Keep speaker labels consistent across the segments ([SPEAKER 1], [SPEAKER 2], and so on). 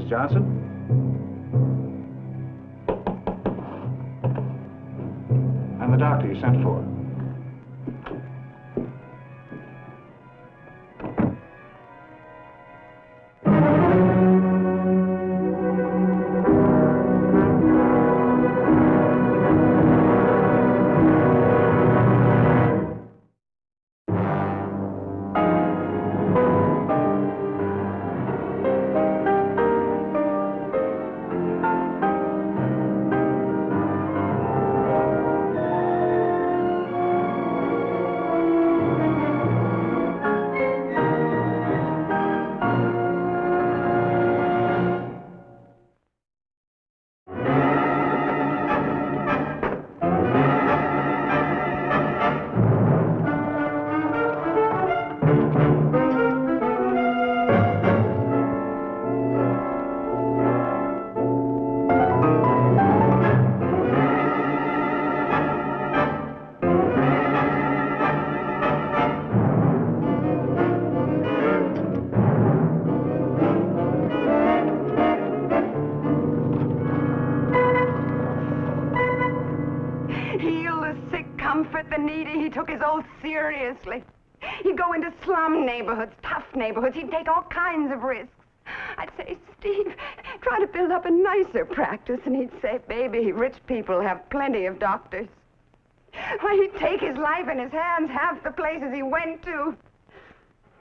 [SPEAKER 1] Johnson? I'm the doctor you sent for.
[SPEAKER 2] Seriously. He'd go into slum neighborhoods, tough neighborhoods. He'd take all kinds of risks. I'd say, Steve, try to build up a nicer practice. And he'd say, baby, rich people have plenty of doctors. Why, he'd take his life in his hands, half the places he went to.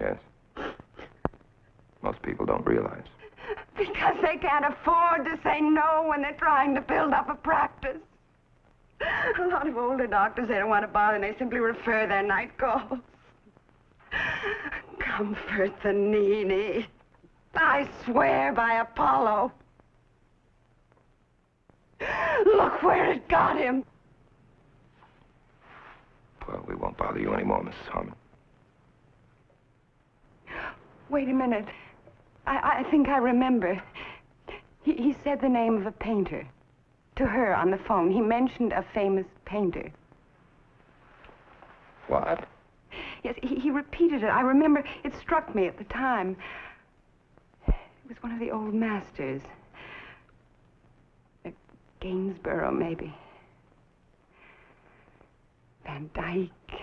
[SPEAKER 3] Yes. Most people don't realize.
[SPEAKER 2] Because they can't afford to say no when they're trying to build up a practice. A lot of older doctors, they don't want to bother, and they simply refer their night calls. Comfort the needy. I swear by Apollo. Look where it got him.
[SPEAKER 3] Well, we won't bother you anymore, Mrs. Harmon.
[SPEAKER 2] Wait a minute. I think I remember. He said the name of a painter. To her on the phone. He mentioned a famous painter.
[SPEAKER 3] What?
[SPEAKER 2] Yes, he repeated it. I remember it struck me at the time. It was one of the old masters. Gainsborough, maybe. Van Dyck.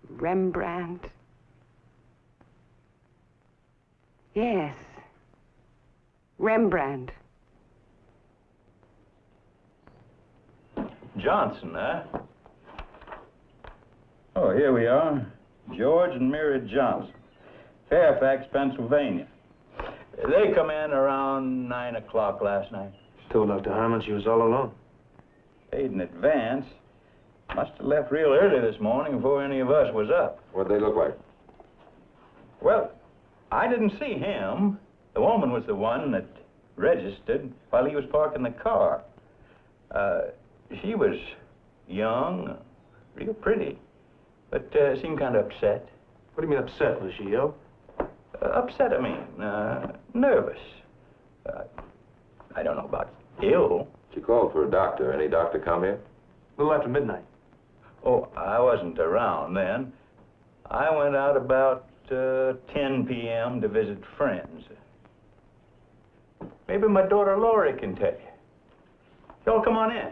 [SPEAKER 2] Rembrandt. Yes. Rembrandt.
[SPEAKER 4] Johnson, huh? Oh, here we are. George and Mary Johnson. Fairfax, Pennsylvania. They come in around 9 o'clock last night.
[SPEAKER 5] Told Dr. Harmon she was all alone.
[SPEAKER 4] Paid in advance. Must have left real early this morning before any of us was up.
[SPEAKER 3] What'd they look like?
[SPEAKER 4] Well, I didn't see him. The woman was the one that registered while he was parking the car. She was young, real pretty, but seemed kind of upset.
[SPEAKER 5] What do you mean upset? Was she ill?
[SPEAKER 4] Upset, I mean, nervous. I don't know about ill.
[SPEAKER 3] She called for a doctor. Any doctor come here?
[SPEAKER 5] A little after midnight.
[SPEAKER 4] Oh, I wasn't around then. I went out about 10 p.m. to visit friends. Maybe my daughter Lori can tell you. Y'all come on in.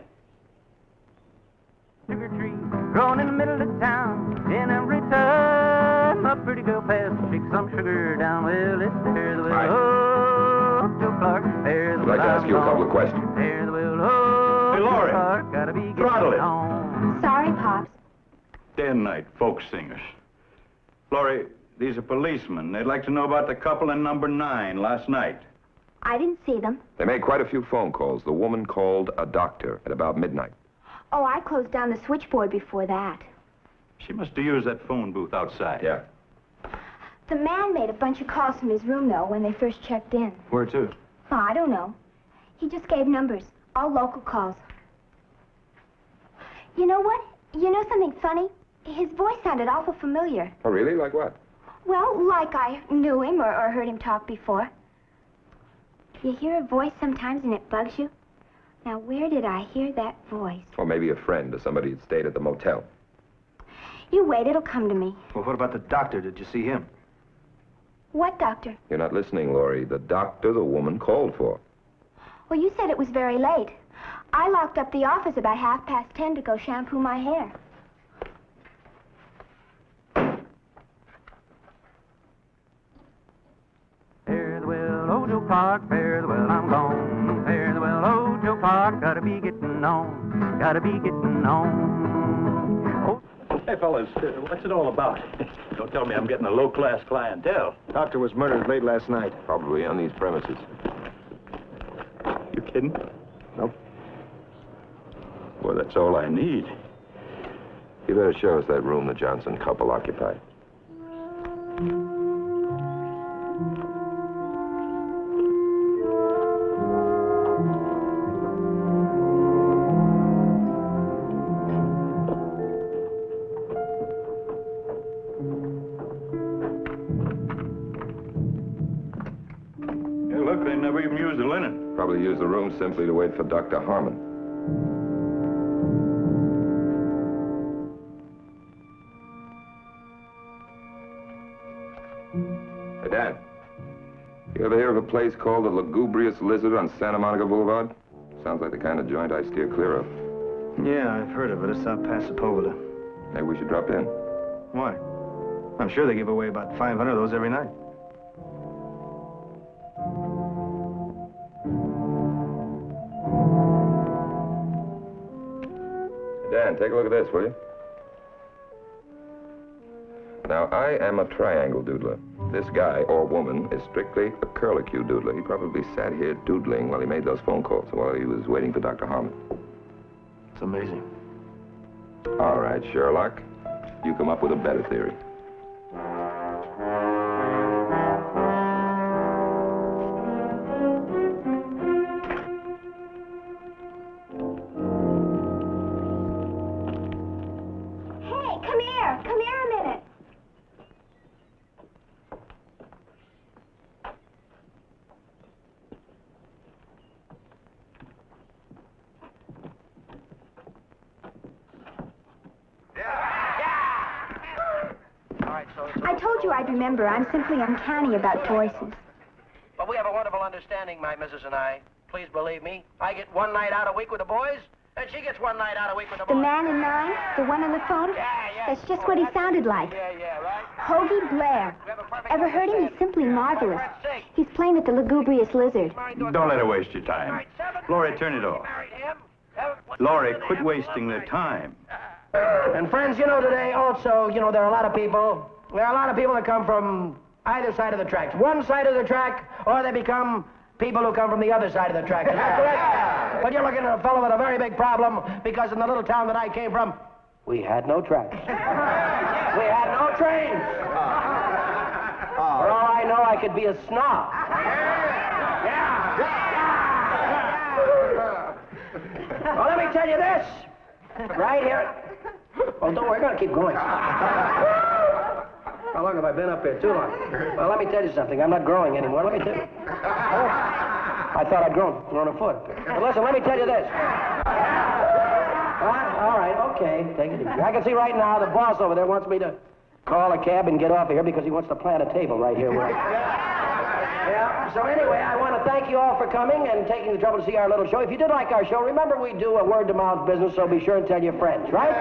[SPEAKER 6] Sugar tree growing in the middle of town. And every time a pretty girl passes, shake some sugar down. Well, it's there the way. Oh, Joe Clark. There's the
[SPEAKER 3] I'd like to ask you a couple of questions.
[SPEAKER 6] There's the way. Oh,
[SPEAKER 4] Hey, Lori.
[SPEAKER 6] Clark, gotta be getting
[SPEAKER 4] Throttle it.
[SPEAKER 6] on.
[SPEAKER 7] Sorry, Pops.
[SPEAKER 4] Day and night, folk singers. Lori, these are policemen. They'd like to know about the couple in number 9 last night.
[SPEAKER 7] I didn't see them.
[SPEAKER 3] They made quite a few phone calls. The woman called a doctor at about midnight.
[SPEAKER 7] Oh, I closed down the switchboard before that.
[SPEAKER 4] She must have used that phone booth outside.
[SPEAKER 3] Yeah.
[SPEAKER 7] The man made a bunch of calls from his room, though, when they first checked in.
[SPEAKER 5] Where to?
[SPEAKER 7] Oh, I don't know. He just gave numbers, all local calls. You know what? You know something funny? His voice sounded awful familiar.
[SPEAKER 3] Oh, really? Like what?
[SPEAKER 7] Well, like I knew him or heard him talk before. You hear a voice sometimes and it bugs you? Now, where did I hear that voice?
[SPEAKER 3] Or maybe a friend or somebody that stayed at the motel.
[SPEAKER 7] You wait, it'll come to me.
[SPEAKER 5] Well, what about the doctor? Did you see him?
[SPEAKER 7] What doctor?
[SPEAKER 3] You're not listening, Laurie. The doctor the woman called for.
[SPEAKER 7] Well, you said it was very late. I locked up the office about 10:30 to go shampoo my hair.
[SPEAKER 6] Fare the well, Ojo Park, fare the well, I'm gone. Fare the well, Ojo Park, gotta be getting on, gotta be getting on. Oh.
[SPEAKER 4] Hey, fellas, what's it all about? Don't tell me I'm getting a low-class clientele.
[SPEAKER 5] Doctor was murdered late last night.
[SPEAKER 3] Probably on these premises.
[SPEAKER 4] You kidding?
[SPEAKER 5] Nope.
[SPEAKER 4] Well, that's all I need.
[SPEAKER 3] You better show us that room the Johnson couple occupied.
[SPEAKER 4] Hey, look, they never even used the linen.
[SPEAKER 3] Probably used the room simply to wait for Dr. Harmon. Hey, Dad. You ever hear of a place called the Lugubrious Lizard on Santa Monica Boulevard? Sounds like the kind of joint I steer clear of.
[SPEAKER 5] Yeah, I've heard of it. It's out past Sepulveda.
[SPEAKER 3] Maybe we should drop in.
[SPEAKER 5] Why? I'm sure they give away about 500 of those every night.
[SPEAKER 3] Dan, take a look at this, will you? Now, I am a triangle doodler. This guy, or woman, is strictly a curlicue doodler. He probably sat here doodling while he made those phone calls, while he was waiting for Dr. Harmon.
[SPEAKER 5] It's amazing.
[SPEAKER 3] All right, Sherlock. You come up with a better theory.
[SPEAKER 7] I'd remember. I'm simply uncanny about voices.
[SPEAKER 8] But we have a wonderful understanding, my missus and I. Please believe me. I get one night out a week with the boys, and she gets one night out a week with the boys.
[SPEAKER 7] The man in mine? The one on the phone?
[SPEAKER 8] Yeah.
[SPEAKER 7] That's just what he sounded like.
[SPEAKER 8] Yeah, right?
[SPEAKER 7] Hoagie Blair. Ever heard him? He's simply marvelous. He's playing at the Lugubrious Lizard.
[SPEAKER 4] Don't let her waste your time. Laurie, turn it off. Laurie, quit wasting their time.
[SPEAKER 8] And friends, you know, today also, you know, there are a lot of people that come from either side of the tracks. One side of the track, or they become people who come from the other side of the track. Is that correct? But you're looking at a fellow with a very big problem, because in the little town that I came from, we had no tracks. We had no trains. For all I know, I could be a snob. Well, let me tell you this. Right here. Oh, don't worry, we're going to keep going. How long have I been up here? Too long. Well, let me tell you something. I'm not growing anymore. Let me tell you. Oh, I thought I'd grown a foot. But listen, let me tell you this. All right, okay. Take it easy. I can see right now the boss over there wants me to call a cab and get off of here because he wants to plant a table right here. Yeah, so anyway, I want to thank you all for coming and taking the trouble to see our little show. If you did like our show, remember we do a word-to-mouth business, so be sure and tell your friends, right?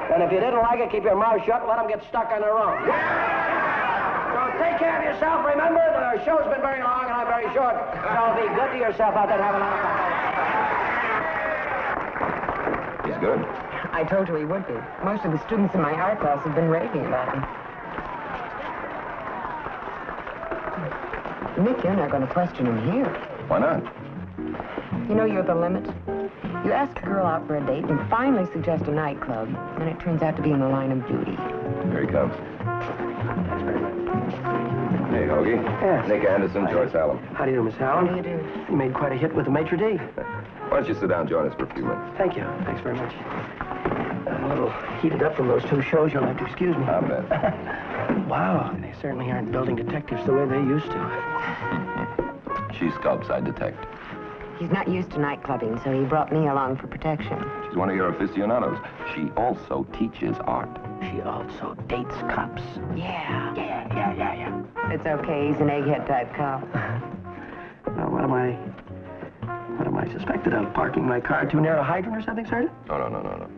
[SPEAKER 8] And if you didn't like it, keep your mouth shut and let them get stuck on their own. So take care of yourself. Remember, the show's been very long and I'm very short, so be good to yourself out there and have a lot of fun.
[SPEAKER 3] He's good.
[SPEAKER 2] I told you he would be. Most of the students in my art class have been raving about him. Nick, you're not going to question him here.
[SPEAKER 3] Why not?
[SPEAKER 2] You know you're the limit. You ask a girl out for a date and finally suggest a nightclub, and it turns out to be in the line of duty.
[SPEAKER 3] Here he comes. Hey, Hoagie.
[SPEAKER 6] Yes.
[SPEAKER 3] Nick Anderson, Joyce Hallam.
[SPEAKER 6] How do you do, Miss Hallam?
[SPEAKER 2] How do you do?
[SPEAKER 6] You made quite a hit with the maitre d'.
[SPEAKER 3] Why don't you sit down and join us for a few minutes?
[SPEAKER 6] Thank you. Thanks very much. I'm a little heated up from those two shows. You'll have to excuse me.
[SPEAKER 3] I bet.
[SPEAKER 6] Wow, they certainly aren't building detectives the way they used to.
[SPEAKER 3] She sculpts, I detect.
[SPEAKER 2] He's not used to night clubbing, so he brought me along for protection.
[SPEAKER 3] She's one of your aficionados. She also teaches art.
[SPEAKER 6] She also dates cops.
[SPEAKER 2] Yeah. It's okay. He's an egghead type cop.
[SPEAKER 8] Well, what am I suspected of? Parking my car too near a hydrant or something, Sergeant?
[SPEAKER 3] No.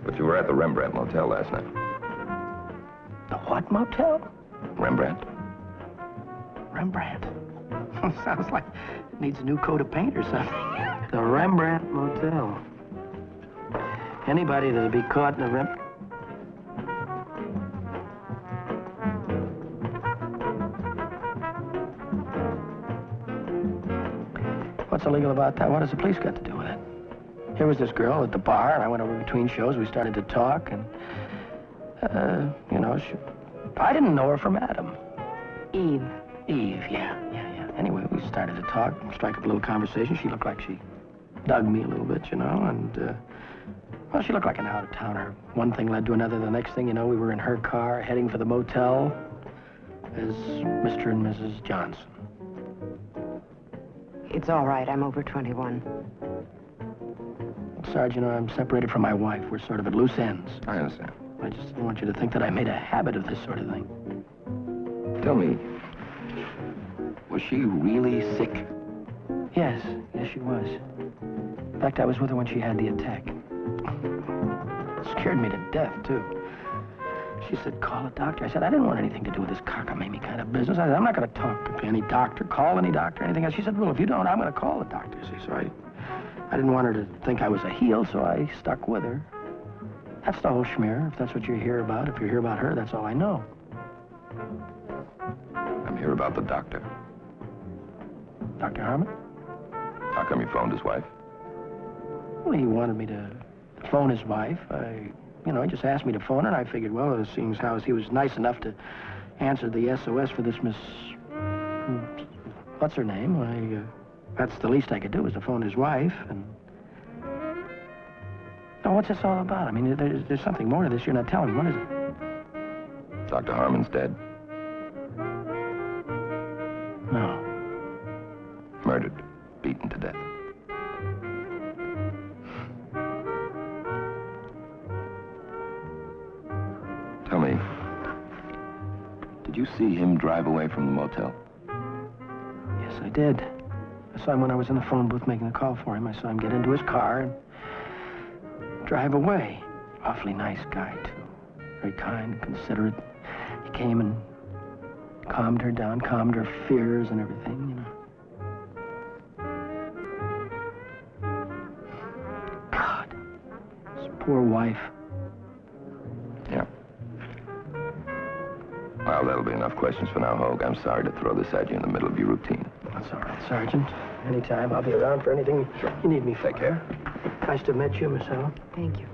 [SPEAKER 3] But you were at the Rembrandt Motel last night.
[SPEAKER 8] The what motel?
[SPEAKER 3] Rembrandt?
[SPEAKER 8] Rembrandt. Sounds like it needs a new coat of paint or something. The Rembrandt Motel. Anybody that'll be caught in a What's illegal about that? What has the police got to do with it? Here was this girl at the bar, and I went over between shows. We started to talk, and, you know, I didn't know her from Adam.
[SPEAKER 2] Eve.
[SPEAKER 8] Eve, yeah. Anyway, we started to talk, strike up a little conversation. She looked like she dug me a little bit, you know, and, well, she looked like an out-of-towner. One thing led to another. The next thing you know, we were in her car, heading for the motel as Mr. and Mrs. Johnson.
[SPEAKER 2] It's all right. I'm over 21.
[SPEAKER 8] Sarge, you know, I'm separated from my wife. We're sort of at loose ends.
[SPEAKER 3] I understand.
[SPEAKER 8] I just don't want you to think that I made a habit of this sort of thing.
[SPEAKER 3] Tell me, was she really sick?
[SPEAKER 8] Yes, she was. In fact, I was with her when she had the attack. It scared me to death, too. She said, call a doctor. I said, I didn't want anything to do with this cockamamie kind of business. I said, I'm not going to talk to any doctor, call any doctor, anything else. She said, well, if you don't, I'm going to call the doctor. See, so I didn't want her to think I was a heel, so I stuck with her. That's the whole schmear, if that's what you hear about. If you hear about her, that's all I know.
[SPEAKER 3] I'm here about the doctor.
[SPEAKER 8] Dr. Harmon?
[SPEAKER 3] How come you phoned his wife?
[SPEAKER 8] Well, he wanted me to phone his wife. He just asked me to phone her, and I figured, well, it seems how he was nice enough to answer the SOS for this Miss... What's her name? That's the least I could do, was to phone his wife, and... Now, what's this all about? I mean, there's something more to this you're not telling me. What is it?
[SPEAKER 3] Dr. Harmon's dead.
[SPEAKER 8] No.
[SPEAKER 3] Murdered. Beaten to death. Tell me, did you see him drive away from the motel?
[SPEAKER 8] Yes, I did. I saw him when I was in the phone booth making a call for him. I saw him get into his car and drive away. Awfully nice guy, too. Very kind, considerate. He came and calmed her down, calmed her fears and everything, you know. God, his poor wife.
[SPEAKER 3] Yeah. Well, that'll be enough questions for now, Hogue. I'm sorry to throw this at you in the middle of your routine.
[SPEAKER 8] That's all right, Sergeant. Anytime. I'll be around for anything you need me for.
[SPEAKER 3] Take care.
[SPEAKER 8] Nice to meet you, Miss Ellen.
[SPEAKER 2] Thank you.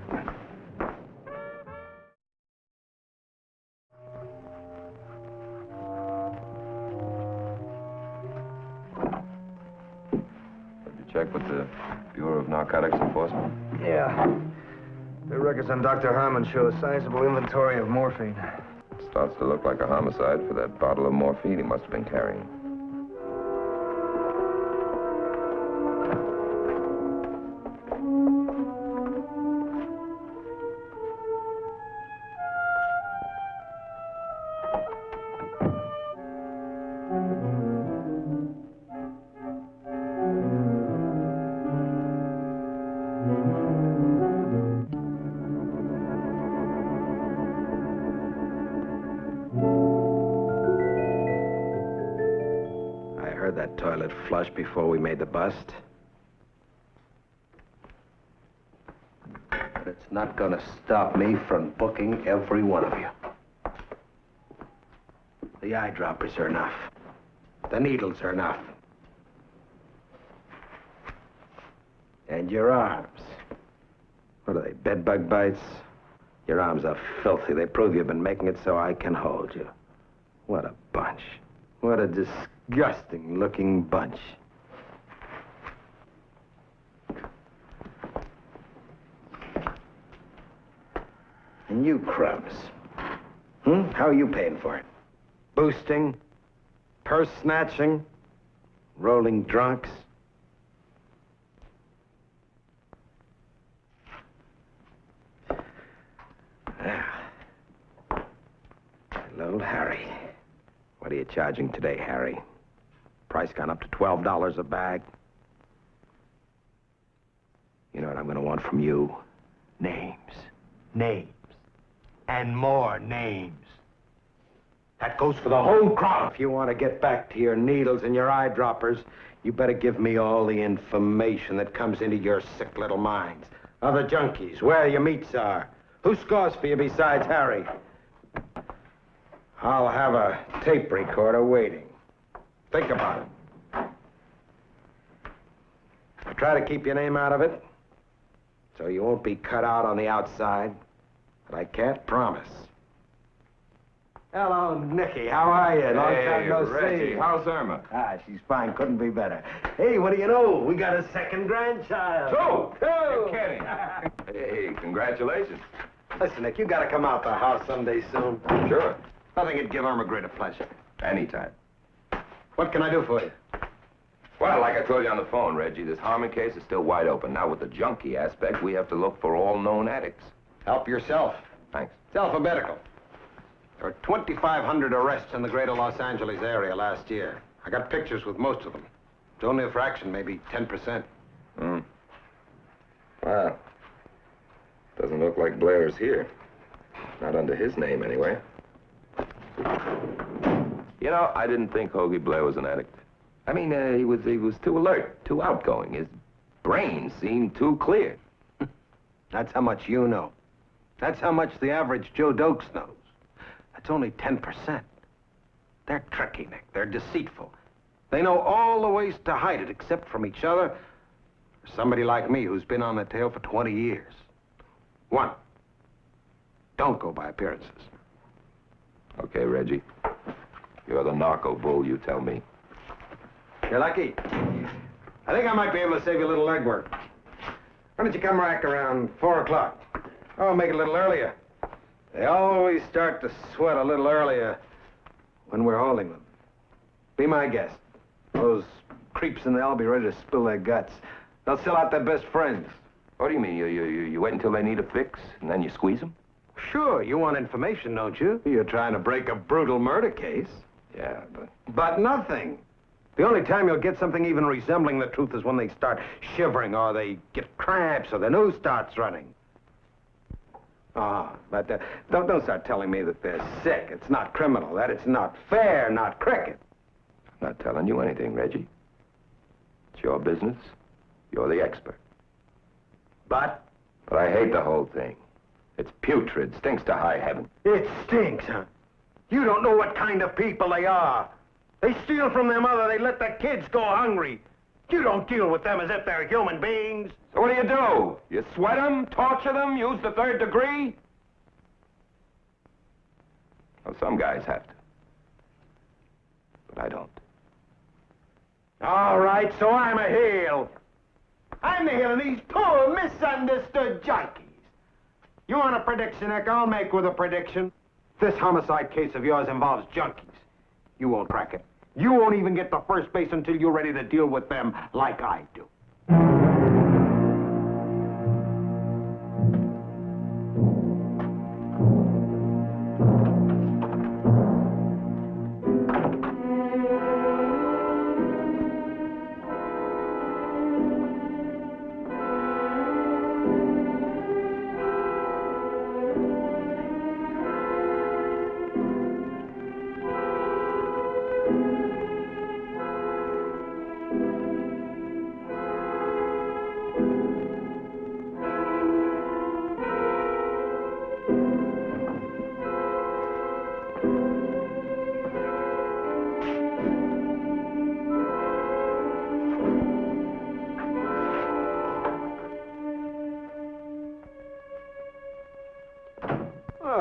[SPEAKER 3] Did you check with the Bureau of Narcotics Enforcement?
[SPEAKER 5] Yeah. The records on Dr. Harmon show a sizable inventory of morphine.
[SPEAKER 3] Starts to look like a homicide for that bottle of morphine he must have been carrying.
[SPEAKER 5] That toilet flush before we made the bust.
[SPEAKER 9] But it's not going to stop me from booking every one of you.
[SPEAKER 5] The eyedroppers are enough. The needles are enough. And your arms. What are they, bedbug bites? Your arms are filthy. They prove you've been making it so I can hold you. What a bunch. What a disgusting-looking bunch. And you crumbs. How are you paying for it? Boosting? Purse snatching? Rolling drunks? Hello, Harry. What What are you charging today, Harry? Price gone up to $12 a bag. You know what I'm going to want from you? Names. Names. And more names. That goes for the whole crowd. If you want to get back to your needles and your eyedroppers, you better give me all the information that comes into your sick little minds. Other junkies, where your meats are. Who scores for you besides Harry? I'll have a tape recorder waiting. Think about it. I try to keep your name out of it, so you won't be cut out on the outside, but I can't promise. Hello, Nicky. How are you? Long time no
[SPEAKER 3] Reggie,
[SPEAKER 5] see.
[SPEAKER 3] how's Irma?
[SPEAKER 5] Ah, she's fine. Couldn't be better. Hey, what do you know? We got a second grandchild.
[SPEAKER 3] Two?
[SPEAKER 5] Two!
[SPEAKER 3] You're kidding. Hey, congratulations.
[SPEAKER 5] Listen, Nick, you got to come out the house someday soon.
[SPEAKER 3] Sure.
[SPEAKER 5] Nothing would give Irma greater pleasure.
[SPEAKER 3] Anytime.
[SPEAKER 5] What can I do for you?
[SPEAKER 3] Well, like I told you on the phone, Reggie, this Harmon case is still wide open. Now, with the junkie aspect, we have to look for all known addicts.
[SPEAKER 5] Help yourself.
[SPEAKER 3] Thanks.
[SPEAKER 5] It's alphabetical. There were 2,500 arrests in the greater Los Angeles area last year. I got pictures with most of them. It's only a fraction, maybe 10%.
[SPEAKER 3] Wow. Doesn't look like Blair's here. Not under his name, anyway. You know, I didn't think Hoagie Blair was an addict. I mean, he was too alert, too outgoing. His brain seemed too clear.
[SPEAKER 5] That's how much you know. That's how much the average Joe Dokes knows. That's only 10%. They're tricky, Nick. They're deceitful. They know all the ways to hide it, except from each other or somebody like me who's been on the tail for 20 years. One, don't go by appearances.
[SPEAKER 3] Okay, Reggie. You're the narco bull, you tell me.
[SPEAKER 5] You're lucky. I think I might be able to save you a little legwork. Why don't you come back around 4 o'clock? Oh, make it a little earlier. They always start to sweat a little earlier when we're holding them. Be my guest. Those creeps in there will be ready to spill their guts. They'll sell out their best friends.
[SPEAKER 3] What do you mean? You wait until they need a fix, and then you squeeze them?
[SPEAKER 5] Sure, you want information, don't you? You're trying to break a brutal murder case.
[SPEAKER 3] Yeah,
[SPEAKER 5] But nothing. The only time you'll get something even resembling the truth is when they start shivering, or they get cramps, or the nose starts running. But don't start telling me that they're sick. It's not criminal. That it's not fair, not cricket.
[SPEAKER 3] I'm not telling you anything, Reggie. It's your business. You're the expert.
[SPEAKER 5] But
[SPEAKER 3] I hate the whole thing. It's putrid. Stinks to high heaven.
[SPEAKER 5] it stinks, huh? You don't know what kind of people they are. They steal from their mother. They let their kids go hungry. You don't deal with them as if they're human beings.
[SPEAKER 3] So what do? You sweat them, torture them, use the third degree? Well, some guys have to. But I don't.
[SPEAKER 5] All right, so I'm a heel. I'm the heel of these poor, misunderstood junkies. You want a prediction, Nick? I'll make with a prediction. This homicide case of yours involves junkies. You won't crack it. You won't even get to first base until you're ready to deal with them like I do.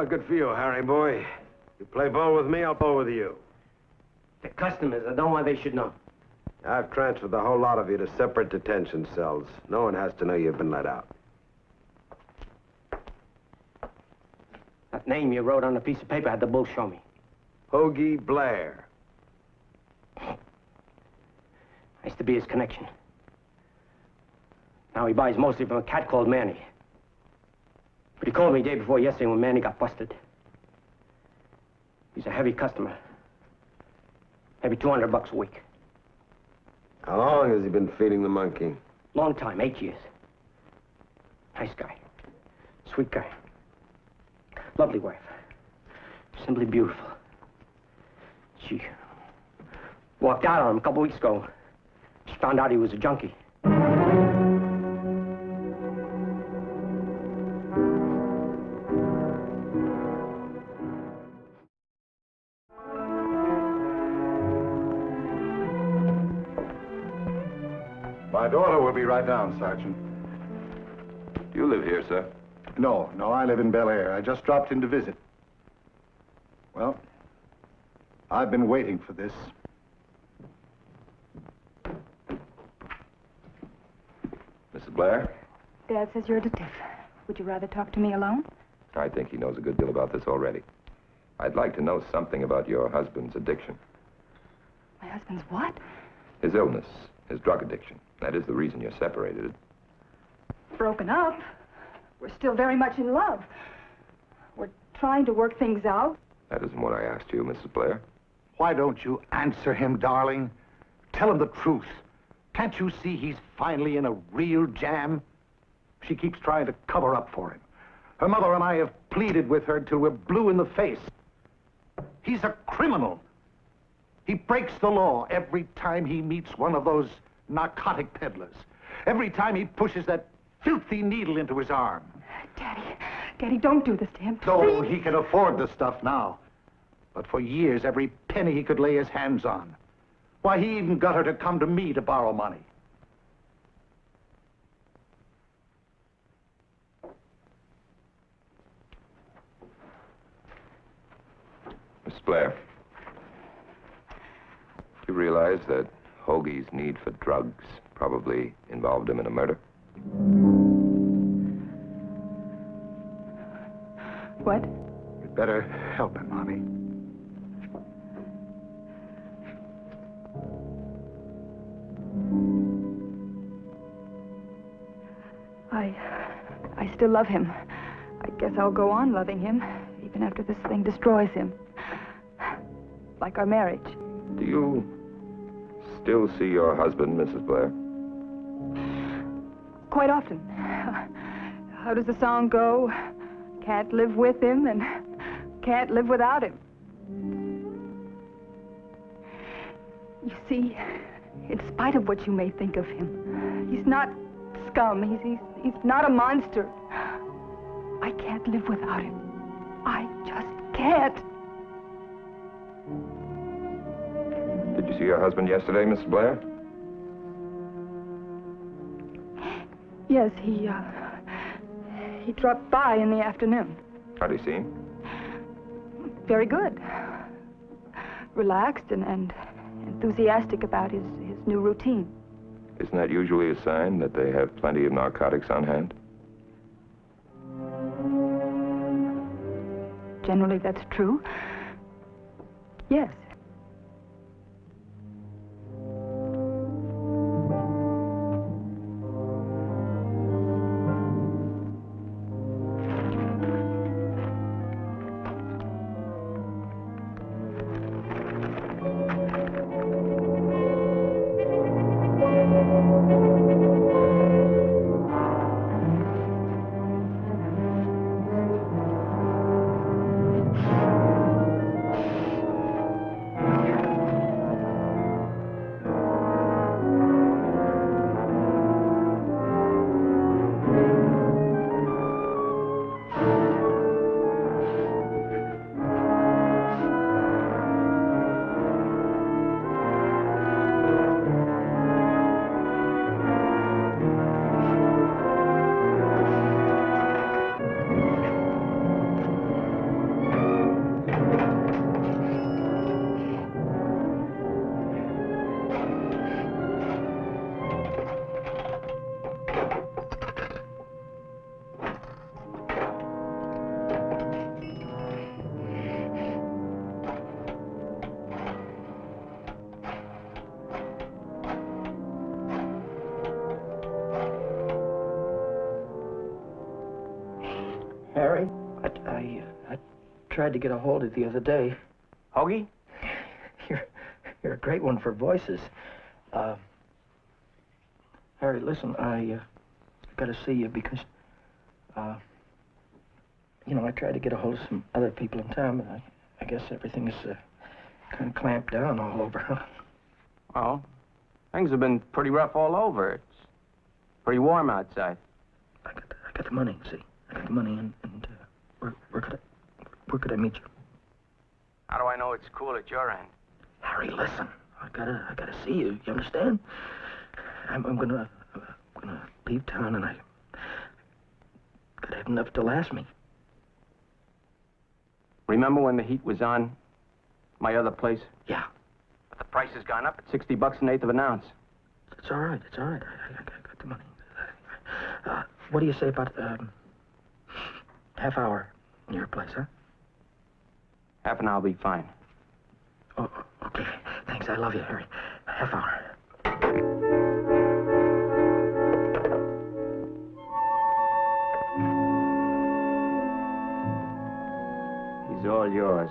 [SPEAKER 5] Oh, good for you, Harry boy. You play ball with me, I'll ball with you.
[SPEAKER 8] The customers, I don't want they should know.
[SPEAKER 5] I've transferred the whole lot of you to separate detention cells. No one has to know you've been let out.
[SPEAKER 8] That name you wrote on a piece of paper had the bull show me.
[SPEAKER 5] Hoagie Blair.
[SPEAKER 8] I used to be his connection. Now he buys mostly from a cat called Manny. But he called me day before yesterday when Manny got busted. He's a heavy customer. Maybe $200 a week.
[SPEAKER 5] How long has he been feeding the monkey?
[SPEAKER 8] Long time, 8 years. Nice guy. Sweet guy. Lovely wife. Simply beautiful. She walked out on him a couple weeks ago. She found out he was a junkie.
[SPEAKER 1] My daughter will be right down, Sergeant.
[SPEAKER 3] Do you live here, sir?
[SPEAKER 1] No, I live in Bel Air. I just dropped in to visit. Well, I've been waiting for this.
[SPEAKER 3] Mrs. Blair?
[SPEAKER 2] Dad says you're a detective. Would you rather talk to me alone?
[SPEAKER 3] I think he knows a good deal about this already. I'd like to know something about your husband's addiction.
[SPEAKER 2] My husband's what?
[SPEAKER 3] His illness, his drug addiction. That is the reason you're separated.
[SPEAKER 2] Broken up. We're still very much in love. We're trying to work things out.
[SPEAKER 3] That isn't what I asked you, Mrs. Blair.
[SPEAKER 1] Why don't you answer him, darling? Tell him the truth. Can't you see he's finally in a real jam? She keeps trying to cover up for him. Her mother and I have pleaded with her till we're blue in the face. He's a criminal. He breaks the law every time he meets one of those narcotic peddlers. Every time he pushes that filthy needle into his arm.
[SPEAKER 2] Daddy, don't do this to him.
[SPEAKER 1] So he can afford the stuff now. But for years, every penny he could lay his hands on. Why, he even got her to come to me to borrow money.
[SPEAKER 3] Miss Blair, you realize that Hoagie's need for drugs probably involved him in a murder?
[SPEAKER 2] What?
[SPEAKER 1] You'd better help him, honey.
[SPEAKER 2] I still love him. I guess I'll go on loving him, even after this thing destroys him. Like our marriage.
[SPEAKER 3] Do you still see your husband, Mrs. Blair?
[SPEAKER 2] Quite often. How does the song go? Can't live with him and can't live without him. You see, in spite of what you may think of him, he's not scum. He's not a monster. I can't live without him. I just can't.
[SPEAKER 3] Did you see your husband yesterday, Mrs. Blair?
[SPEAKER 2] Yes, he dropped by in the afternoon.
[SPEAKER 3] How do you see him?
[SPEAKER 2] Very good. Relaxed and enthusiastic about his new routine.
[SPEAKER 3] Isn't that usually a sign that they have plenty of narcotics on hand?
[SPEAKER 2] Generally, that's true. Yes.
[SPEAKER 8] Harry, I tried to get a hold of you the other day.
[SPEAKER 4] Hoagie?
[SPEAKER 8] Your great one for voices. Harry, listen, I gotta see you because, you know, I tried to get a hold of some other people in town, but I guess everything is kind of clamped down all over.
[SPEAKER 10] Well, things have been pretty rough all over. It's pretty warm outside.
[SPEAKER 8] I got the money, see? I got the money, and where could I meet you?
[SPEAKER 10] How do I know it's cool at your end?
[SPEAKER 8] Harry, listen. I gotta see you. You understand? I'm gonna leave town, and I gotta have enough to last me.
[SPEAKER 10] Remember when the heat was on my other place?
[SPEAKER 8] Yeah.
[SPEAKER 10] But the price has gone up at $60 an eighth of an ounce.
[SPEAKER 8] It's all right. It's all right. I got the money. What do you say about half hour in your place, huh?
[SPEAKER 10] Half an hour will be fine.
[SPEAKER 8] Oh, okay. Thanks. I love you, Harry. Half hour.
[SPEAKER 10] He's all yours.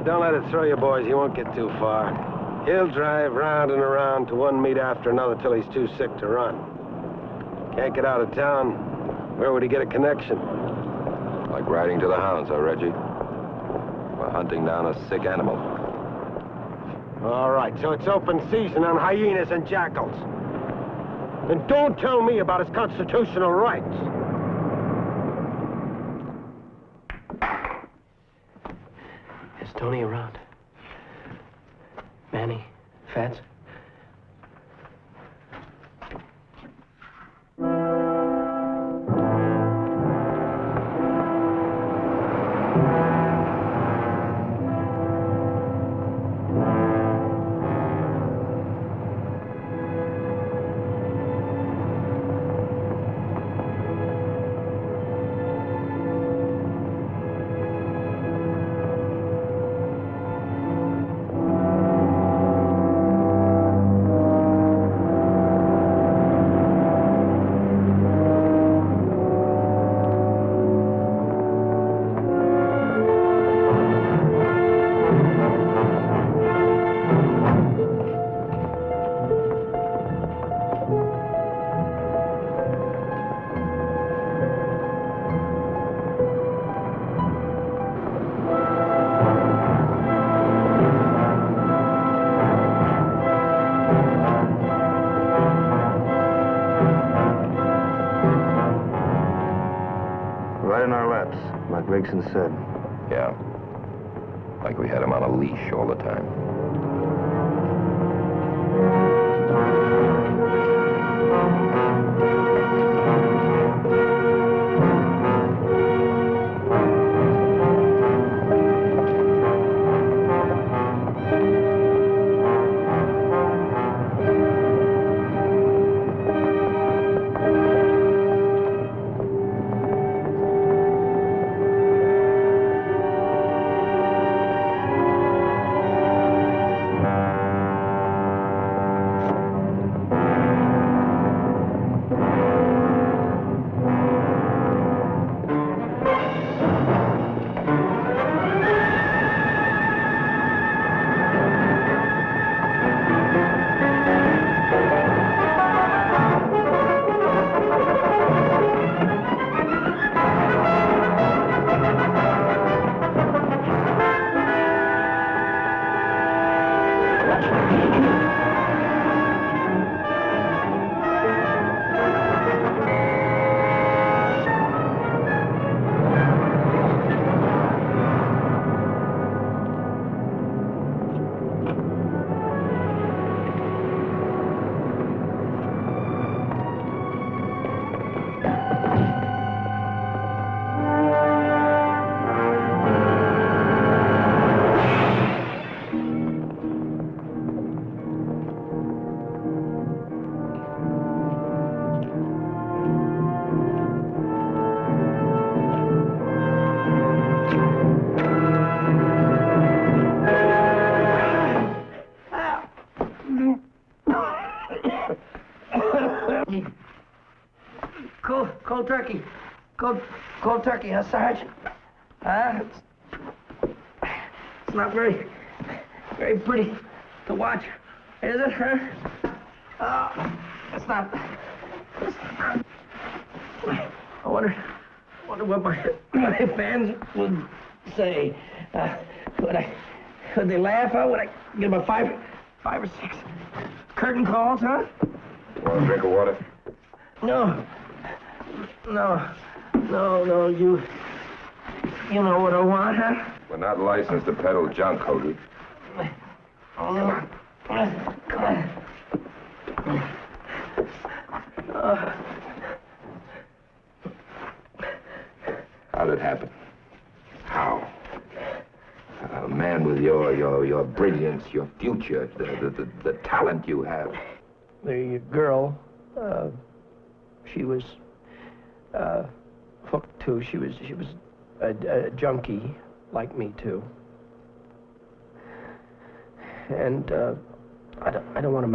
[SPEAKER 5] Don't let it throw you, boys. He won't get too far. He'll drive round and around to one meet after another till he's too sick to run. Can't get out of town. Where would he get a connection?
[SPEAKER 3] Like riding to the hounds, huh, Reggie? We're hunting down a sick animal.
[SPEAKER 5] All right, so it's open season on hyenas and jackals. And don't tell me about his constitutional rights.
[SPEAKER 8] Is Tony around? Manny? Fats?
[SPEAKER 9] Like Gregson said.
[SPEAKER 3] Yeah. Like we had him on a leash all the time.
[SPEAKER 8] turkey. Cold turkey, huh, Sarge? It's not very pretty to watch, is it, huh? It's not. I wonder what my fans would say. Would they laugh, huh? Would I get about five or six curtain calls, huh?
[SPEAKER 3] Want a drink of water?
[SPEAKER 8] No. You know what I want, huh?
[SPEAKER 3] We're not licensed to peddle junk, Hoagie.
[SPEAKER 8] Oh, no. Come on.
[SPEAKER 3] How did it happen? How? A man with your brilliance, your future, the talent you have.
[SPEAKER 8] The girl, she was hooked too. She was a junkie like me too. And I don't want to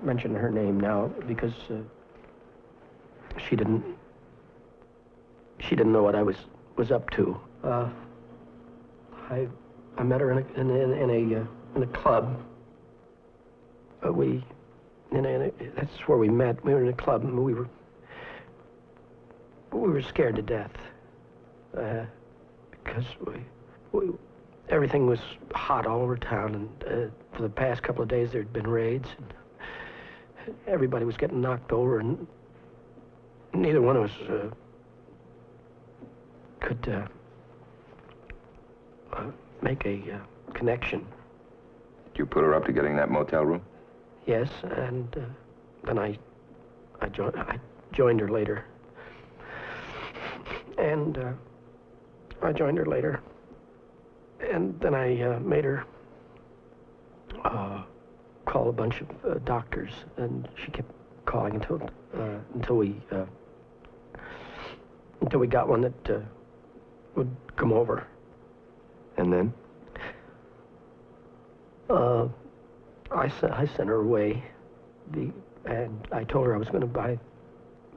[SPEAKER 8] mention her name now because she didn't know what I was up to. I met her in a club. That's where we met. We were in a club and we were scared to death because everything was hot all over town, and for the past couple of days there'd been raids, and everybody was getting knocked over, and neither one of us could make a connection.
[SPEAKER 3] Did you put her up to getting that motel room?
[SPEAKER 8] Yes, and then I joined her later. And I joined her later. And then I made her call a bunch of doctors, and she kept calling until we got one that would come over.
[SPEAKER 3] And then?
[SPEAKER 8] I sent her away, and I told her I was going to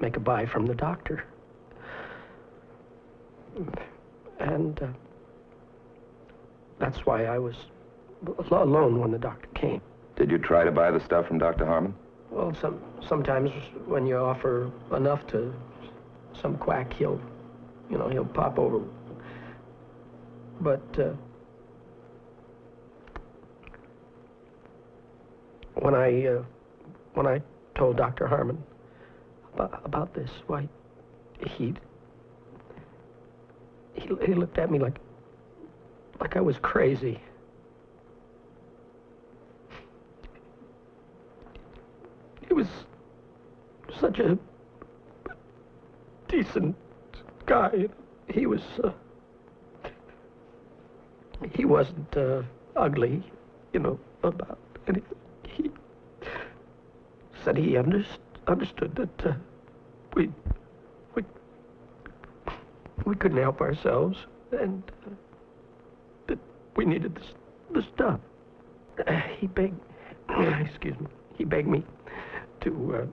[SPEAKER 8] make a buy from the doctor. And that's why I was alone when the doctor came.
[SPEAKER 3] Did you try to buy the stuff from Dr. Harmon?
[SPEAKER 8] Well, sometimes when you offer enough to some quack, he'll pop over. But when I told Dr. Harmon about this, why, he looked at me like I was crazy. He was such a decent guy. He wasn't ugly, about anything. He said he understood that we couldn't help ourselves, and that we needed the stuff. He begged me to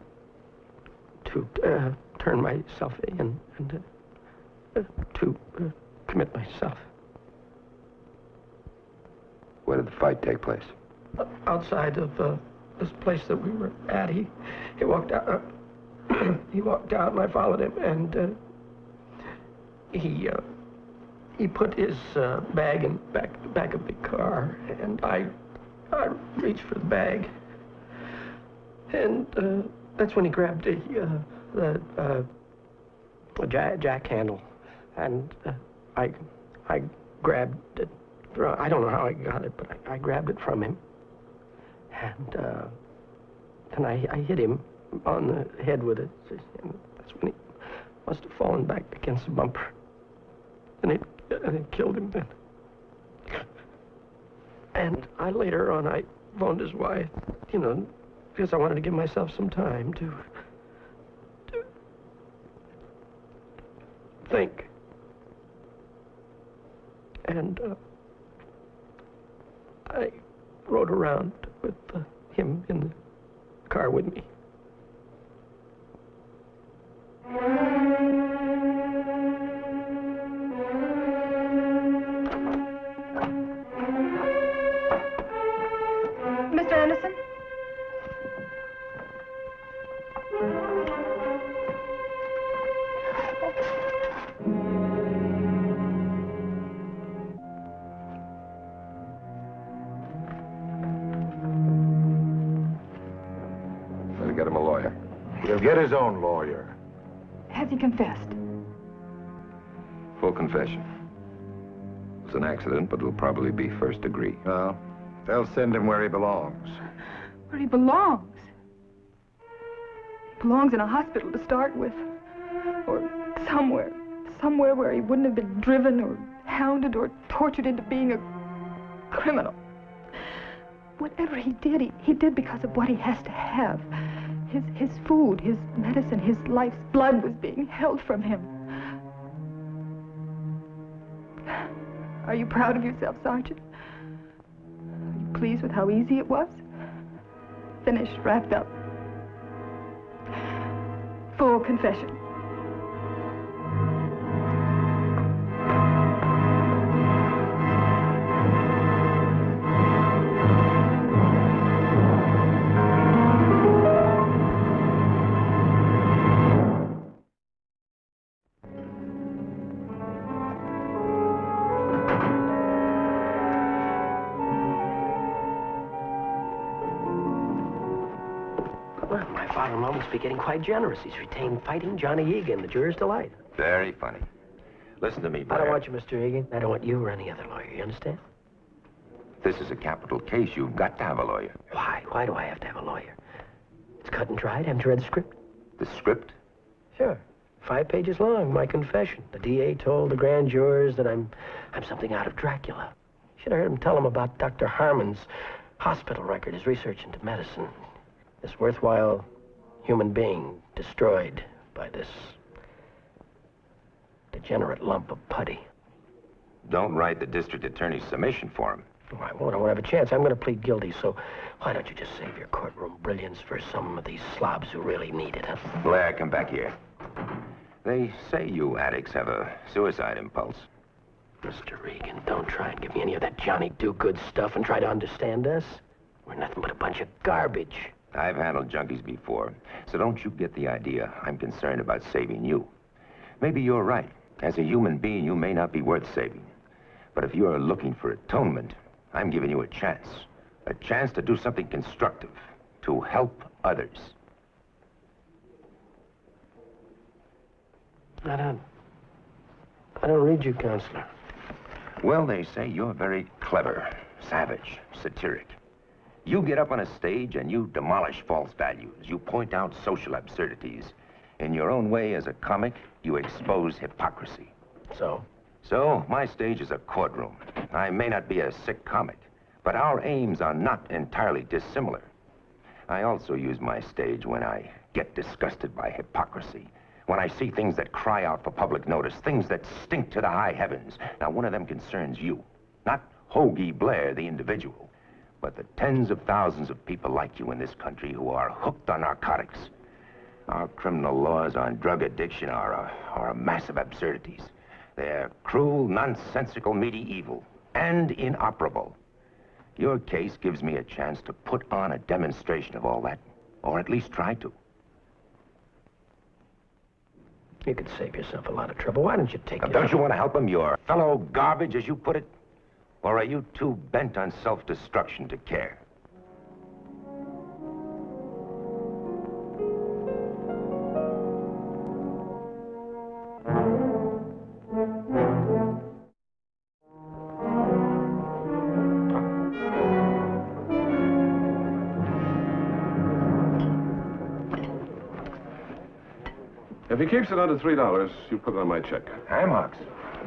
[SPEAKER 8] turn myself in and to commit myself.
[SPEAKER 3] Where did the fight take place?
[SPEAKER 8] Outside of this place that we were at. He walked out. He walked out, and I followed him, and he put his bag in back of the car, and I reached for the bag, and that's when he grabbed the jack handle, and I grabbed it. I don't know how I got it, but I grabbed it from him, and then I hit him on the head with it, and that's when he must have fallen back against the bumper, and it killed him then. And later on, I phoned his wife, because I wanted to give myself some time to think. And I rode around with him in the car with me.
[SPEAKER 1] get his own lawyer.
[SPEAKER 11] Has he confessed?
[SPEAKER 3] Full confession. It was an accident, but it'll probably be first degree.
[SPEAKER 1] Well, they'll send him where he belongs.
[SPEAKER 11] Where he belongs? He belongs in a hospital to start with. Or somewhere. Somewhere where he wouldn't have been driven or hounded or tortured into being a criminal. Whatever he did, he did because of what he has to have. His food, his medicine, his life's blood was being held from him. Are you proud of yourself, Sergeant? Are you pleased with how easy it was? Finished, wrapped up. Full confession.
[SPEAKER 8] Father-in-law must be getting quite generous. He's retained Fighting Johnny Egan, the juror's delight.
[SPEAKER 3] Very funny. Listen to me, Blair.
[SPEAKER 8] I don't want you, Mr. Egan. I don't want you or any other lawyer. You understand?
[SPEAKER 3] This is a capital case. You've got to have a lawyer.
[SPEAKER 8] Why? Why do I have to have a lawyer? It's cut and dried. Haven't you read the script?
[SPEAKER 3] The script?
[SPEAKER 8] Sure. 5 pages long, my confession. The DA told the grand jurors that I'm something out of Dracula. Should have heard him tell them about Dr. Harmon's hospital record, his research into medicine. This worthwhile human being destroyed by this degenerate lump of putty.
[SPEAKER 3] Don't write the district attorney's summation for him.
[SPEAKER 8] Oh, I won't have a chance. I'm going to plead guilty, so why don't you just save your courtroom brilliance for some of these slobs who really need it, huh?
[SPEAKER 3] Blair, come back here. They say you addicts have a suicide impulse.
[SPEAKER 8] Mr. Regan, don't try and give me any of that Johnny Do-Good stuff and try to understand us. We're nothing but a bunch of garbage.
[SPEAKER 3] I've handled junkies before, so don't you get the idea I'm concerned about saving you. Maybe you're right. As a human being, you may not be worth saving. But if you're looking for atonement, I'm giving you a chance to do something constructive, to help others.
[SPEAKER 8] I don't read you, Counselor.
[SPEAKER 3] Well, they say you're very clever, savage, satiric. You get up on a stage and you demolish false values. You point out social absurdities. In your own way, as a comic, you expose hypocrisy.
[SPEAKER 8] So?
[SPEAKER 3] So, my stage is a courtroom. I may not be a sick comic, but our aims are not entirely dissimilar. I also use my stage when I get disgusted by hypocrisy. When I see things that cry out for public notice, things that stink to the high heavens. Now, one of them concerns you. Not Hoagie Blair, the individual, but the tens of thousands of people like you in this country who are hooked on narcotics. Our criminal laws on drug addiction are massive absurdities. They're cruel, nonsensical medieval, and inoperable. Your case gives me a chance to put on a demonstration of all that, or at least try to.
[SPEAKER 8] You could save yourself a lot of trouble. Why don't you take it?
[SPEAKER 3] Don't you want to help him, your fellow garbage, as you put it? Or are you too bent on self-destruction to care?
[SPEAKER 12] If he keeps it under $3, you put it on my check.
[SPEAKER 3] Ham hocks.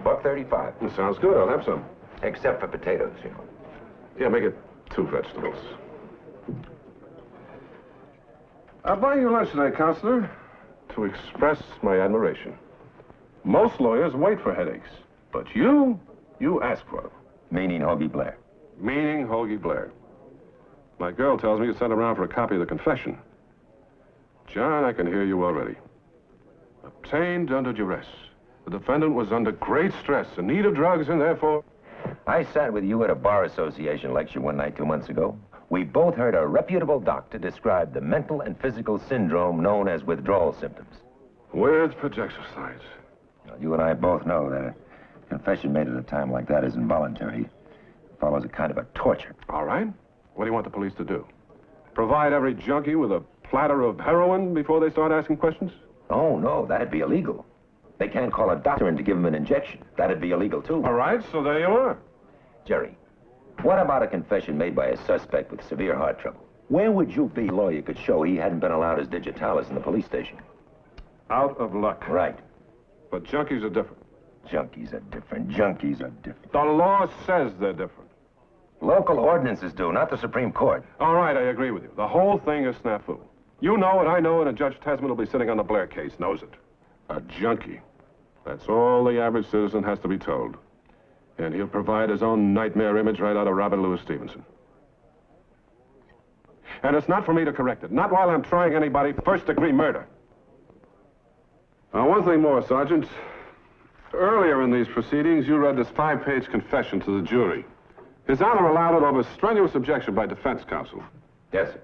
[SPEAKER 3] $1.35.
[SPEAKER 12] That sounds good. I'll have some.
[SPEAKER 3] Except for potatoes, you know.
[SPEAKER 12] Yeah, make it 2 vegetables. I'll buy you lunch today, Counselor, to express my admiration. Most lawyers wait for headaches, but you ask for them.
[SPEAKER 3] Meaning Hoagie Blair.
[SPEAKER 12] Meaning Hoagie Blair. My girl tells me you sent around for a copy of the confession. John, I can hear you already. Obtained under duress. The defendant was under great stress, in need of drugs, and therefore...
[SPEAKER 3] I sat with you at a bar association lecture one night 2 months ago. We both heard a reputable doctor describe the mental and physical syndrome known as withdrawal symptoms.
[SPEAKER 12] With projecticides.
[SPEAKER 3] Well, you and I both know that a confession made at a time like that is involuntary. It follows a kind of a torture.
[SPEAKER 12] All right. What do you want the police to do? Provide every junkie with a platter of heroin before they start asking questions?
[SPEAKER 3] Oh, no, that'd be illegal. They can't call a doctor in to give him an injection. That'd be illegal, too.
[SPEAKER 12] All right, so there you are.
[SPEAKER 3] Jerry, what about a confession made by a suspect with severe heart trouble? Where would you be, lawyer, could show he hadn't been allowed his digitalis in the police station?
[SPEAKER 12] Out of luck.
[SPEAKER 3] Right.
[SPEAKER 12] But junkies are different.
[SPEAKER 3] Junkies are different. Junkies are different.
[SPEAKER 12] The law says they're different.
[SPEAKER 3] Local ordinances do, not the Supreme Court.
[SPEAKER 12] All right, I agree with you. The whole thing is snafu. You know it, I know it, and Judge Tasman will be sitting on the Blair case, knows it. A junkie. That's all the average citizen has to be told. And he'll provide his own nightmare image right out of Robert Louis Stevenson. And it's not for me to correct it. Not while I'm trying anybody for first-degree murder. Now, one thing more, Sergeant. Earlier in these proceedings, you read this 5-page confession to the jury. His Honor allowed it over strenuous objection by defense counsel.
[SPEAKER 3] Yes, sir.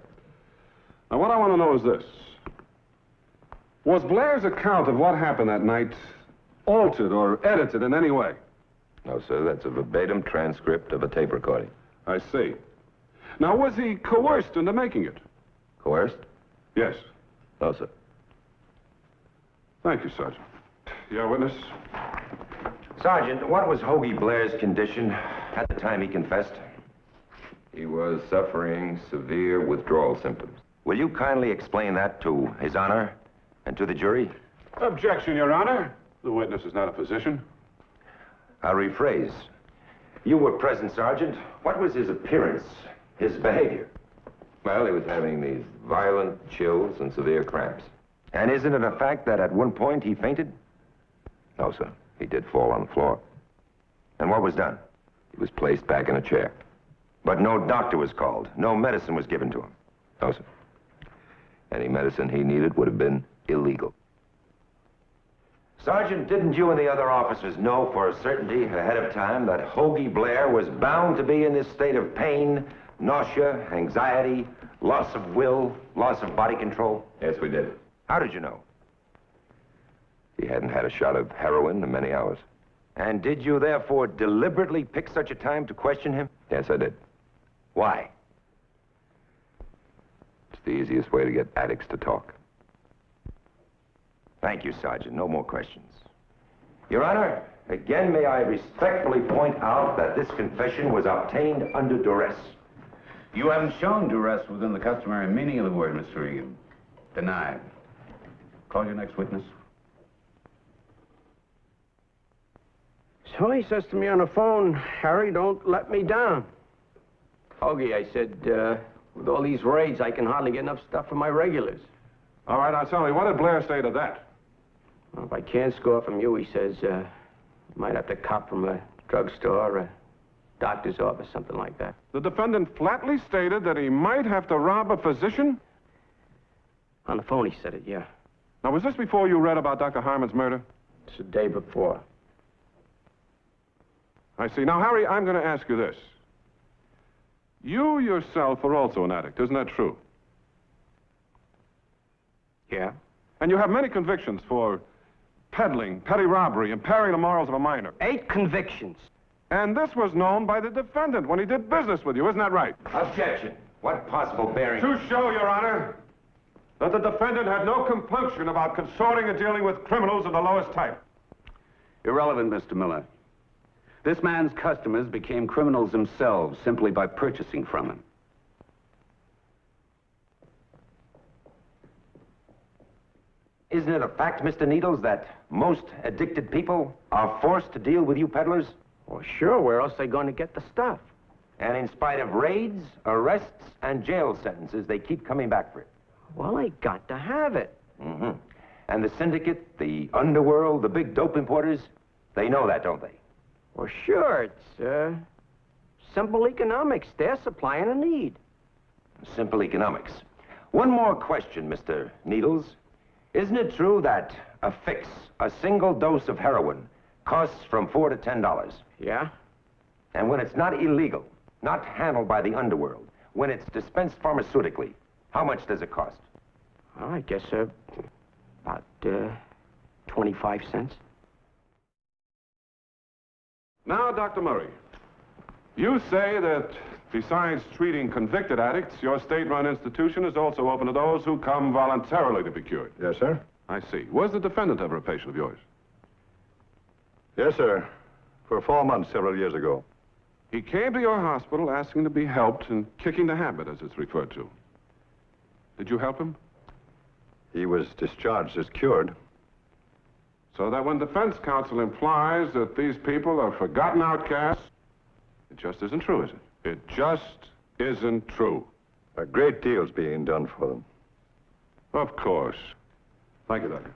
[SPEAKER 12] Now, what I want to know is this. Was Blair's account of what happened that night altered or edited in any way?
[SPEAKER 3] No, sir, that's a verbatim transcript of a tape recording.
[SPEAKER 12] I see. Now, was he coerced into making it?
[SPEAKER 3] Coerced?
[SPEAKER 12] Yes.
[SPEAKER 3] No, sir.
[SPEAKER 12] Thank you, Sergeant. Your witness?
[SPEAKER 3] Sergeant, what was Hoagie Blair's condition at the time he confessed? He was suffering severe withdrawal symptoms. Will you kindly explain that to His Honor and to the jury?
[SPEAKER 12] Objection, Your Honor. The witness is not a physician.
[SPEAKER 3] I'll rephrase. You were present, Sergeant. What was his appearance, his behavior? Well, he was having these violent chills and severe cramps. And isn't it a fact that at one point he fainted? No, sir. He did fall on the floor. And what was done? He was placed back in a chair. But no doctor was called. No medicine was given to him. No, sir. Any medicine he needed would have been illegal. Sergeant, didn't you and the other officers know for a certainty ahead of time that Hoagie Blair was bound to be in this state of pain, nausea, anxiety, loss of will, loss of body control? Yes, we did. How did you know? He hadn't had a shot of heroin in many hours. And did you therefore deliberately pick such a time to question him? Yes, I did. Why? It's the easiest way to get addicts to talk. Thank you, Sergeant. No more questions. Your Honor, again may I respectfully point out that this confession was obtained under duress.
[SPEAKER 13] You haven't shown duress within the customary meaning of the word, Mr. Egan. Denied. Call your next witness.
[SPEAKER 8] So he says to me on the phone, Harry, don't let me down. Hoagie, I said, with all these raids, I can hardly get enough stuff for my regulars.
[SPEAKER 12] All right, now tell me, what did Blair say to that?
[SPEAKER 8] Well, if I can't score from you, he says, might have to cop from a drugstore or a doctor's office, something like that.
[SPEAKER 12] The defendant flatly stated that he might have to rob a physician?
[SPEAKER 8] On the phone, he said it, yeah.
[SPEAKER 12] Now, was this before you read about Dr. Harmon's murder?
[SPEAKER 8] It's the day before.
[SPEAKER 12] I see. Now, Harry, I'm going to ask you this. You yourself are also an addict, isn't that true?
[SPEAKER 8] Yeah.
[SPEAKER 12] And you have many convictions for peddling, petty robbery, impairing the morals of a minor.
[SPEAKER 8] 8 convictions.
[SPEAKER 12] And this was known by the defendant when he did business with you, isn't that right?
[SPEAKER 3] Objection. What possible bearing?
[SPEAKER 12] To show, Your Honor, that the defendant had no compunction about consorting and dealing with criminals of the lowest type.
[SPEAKER 13] Irrelevant, Mr. Miller. This man's customers became criminals themselves simply by purchasing from him.
[SPEAKER 3] Isn't it a fact, Mr. Needles, that most addicted people are forced to deal with you peddlers?
[SPEAKER 8] Well, sure. Where else are they going to get the stuff?
[SPEAKER 3] And in spite of raids, arrests, and jail sentences, they keep coming back for it.
[SPEAKER 8] Well, they got to have it.
[SPEAKER 3] Mm-hmm. And the syndicate, the underworld, the big dope importers, they know that, don't they?
[SPEAKER 8] Well, sure. It's, simple economics. They're supplying a need.
[SPEAKER 3] Simple economics. One more question, Mr. Needles. Isn't it true that a fix, a single dose of heroin, costs from $4 to $10?
[SPEAKER 8] Yeah?
[SPEAKER 3] And when it's not illegal, not handled by the underworld, when it's dispensed pharmaceutically, how much does it cost?
[SPEAKER 8] Well, I guess, about, 25 cents.
[SPEAKER 12] Now, Dr. Murray, you say that Besides treating convicted addicts, your state-run institution is also open to those who come voluntarily to be cured.
[SPEAKER 14] Yes, sir.
[SPEAKER 12] I see. Was the defendant ever a patient of yours?
[SPEAKER 14] Yes, sir. For 4 months several years ago.
[SPEAKER 12] He came to your hospital asking to be helped in kicking the habit, as it's referred to. Did you help him?
[SPEAKER 14] He was discharged as cured.
[SPEAKER 12] So that when defense counsel implies that these people are forgotten outcasts, it just isn't true, is it? It just isn't true.
[SPEAKER 14] A great deal's being done for them.
[SPEAKER 12] Of course. Thank you, Doctor.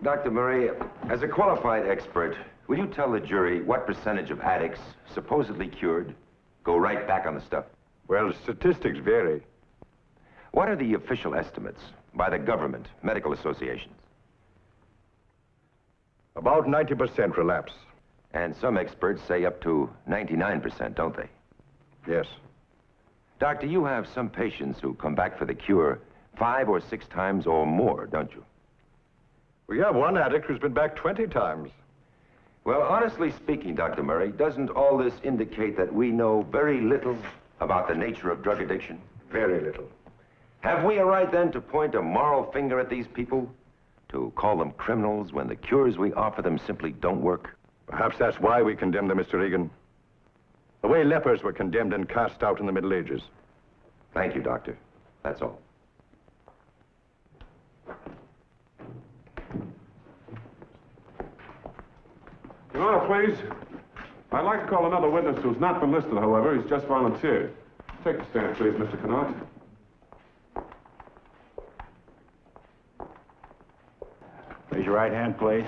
[SPEAKER 3] Dr. Murray, as a qualified expert, will you tell the jury what percentage of addicts, supposedly cured, go right back on the stuff?
[SPEAKER 14] Well, statistics vary.
[SPEAKER 3] What are the official estimates by the government, medical associations?
[SPEAKER 14] About 90% relapse.
[SPEAKER 3] And some experts say up to 99%, don't they?
[SPEAKER 14] Yes.
[SPEAKER 3] Doctor, you have some patients who come back for the cure 5 or 6 times or more, don't you?
[SPEAKER 14] We have one addict who's been back 20 times.
[SPEAKER 3] Well, honestly speaking, Dr. Murray, doesn't all this indicate that we know very little about the nature of drug addiction?
[SPEAKER 14] Very little.
[SPEAKER 3] Have we a right then to point a moral finger at these people? To call them criminals when the cures we offer them simply don't work?
[SPEAKER 14] Perhaps that's why we condemn them, Mr. Egan. The way lepers were condemned and cast out in the Middle Ages.
[SPEAKER 3] Thank you, Doctor. That's all.
[SPEAKER 12] Your Honor, please. I'd like to call another witness who's not been listed, however. He's just volunteered. Take the stand, please, Mr. Connaught.
[SPEAKER 4] Raise your right hand, please.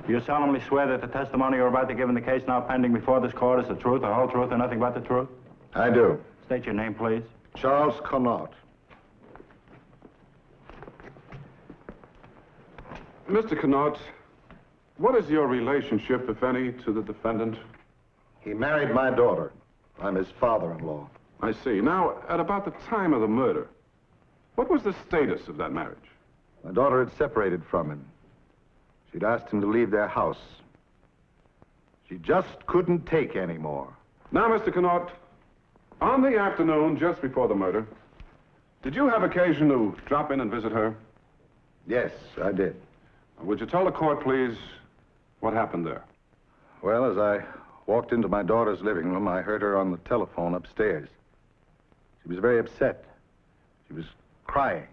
[SPEAKER 4] Do you solemnly swear that the testimony you're about to give in the case now pending before this court is the truth, the whole truth, and nothing but the truth?
[SPEAKER 14] I do.
[SPEAKER 4] State your name, please.
[SPEAKER 14] Charles Connaught.
[SPEAKER 12] Mr. Connaught, what is your relationship, if any, to the defendant?
[SPEAKER 14] He married my daughter. I'm his father-in-law.
[SPEAKER 12] I see. Now, at about the time of the murder, what was the status of that marriage?
[SPEAKER 14] My daughter had separated from him. She'd asked him to leave their house. She just couldn't take any more.
[SPEAKER 12] Now, Mr. Connaught, on the afternoon just before the murder, did you have occasion to drop in and visit her?
[SPEAKER 14] Yes, I did.
[SPEAKER 12] Would you tell the court, please, what happened there?
[SPEAKER 14] Well, as I walked into my daughter's living room, I heard her on the telephone upstairs. She was very upset. She was crying.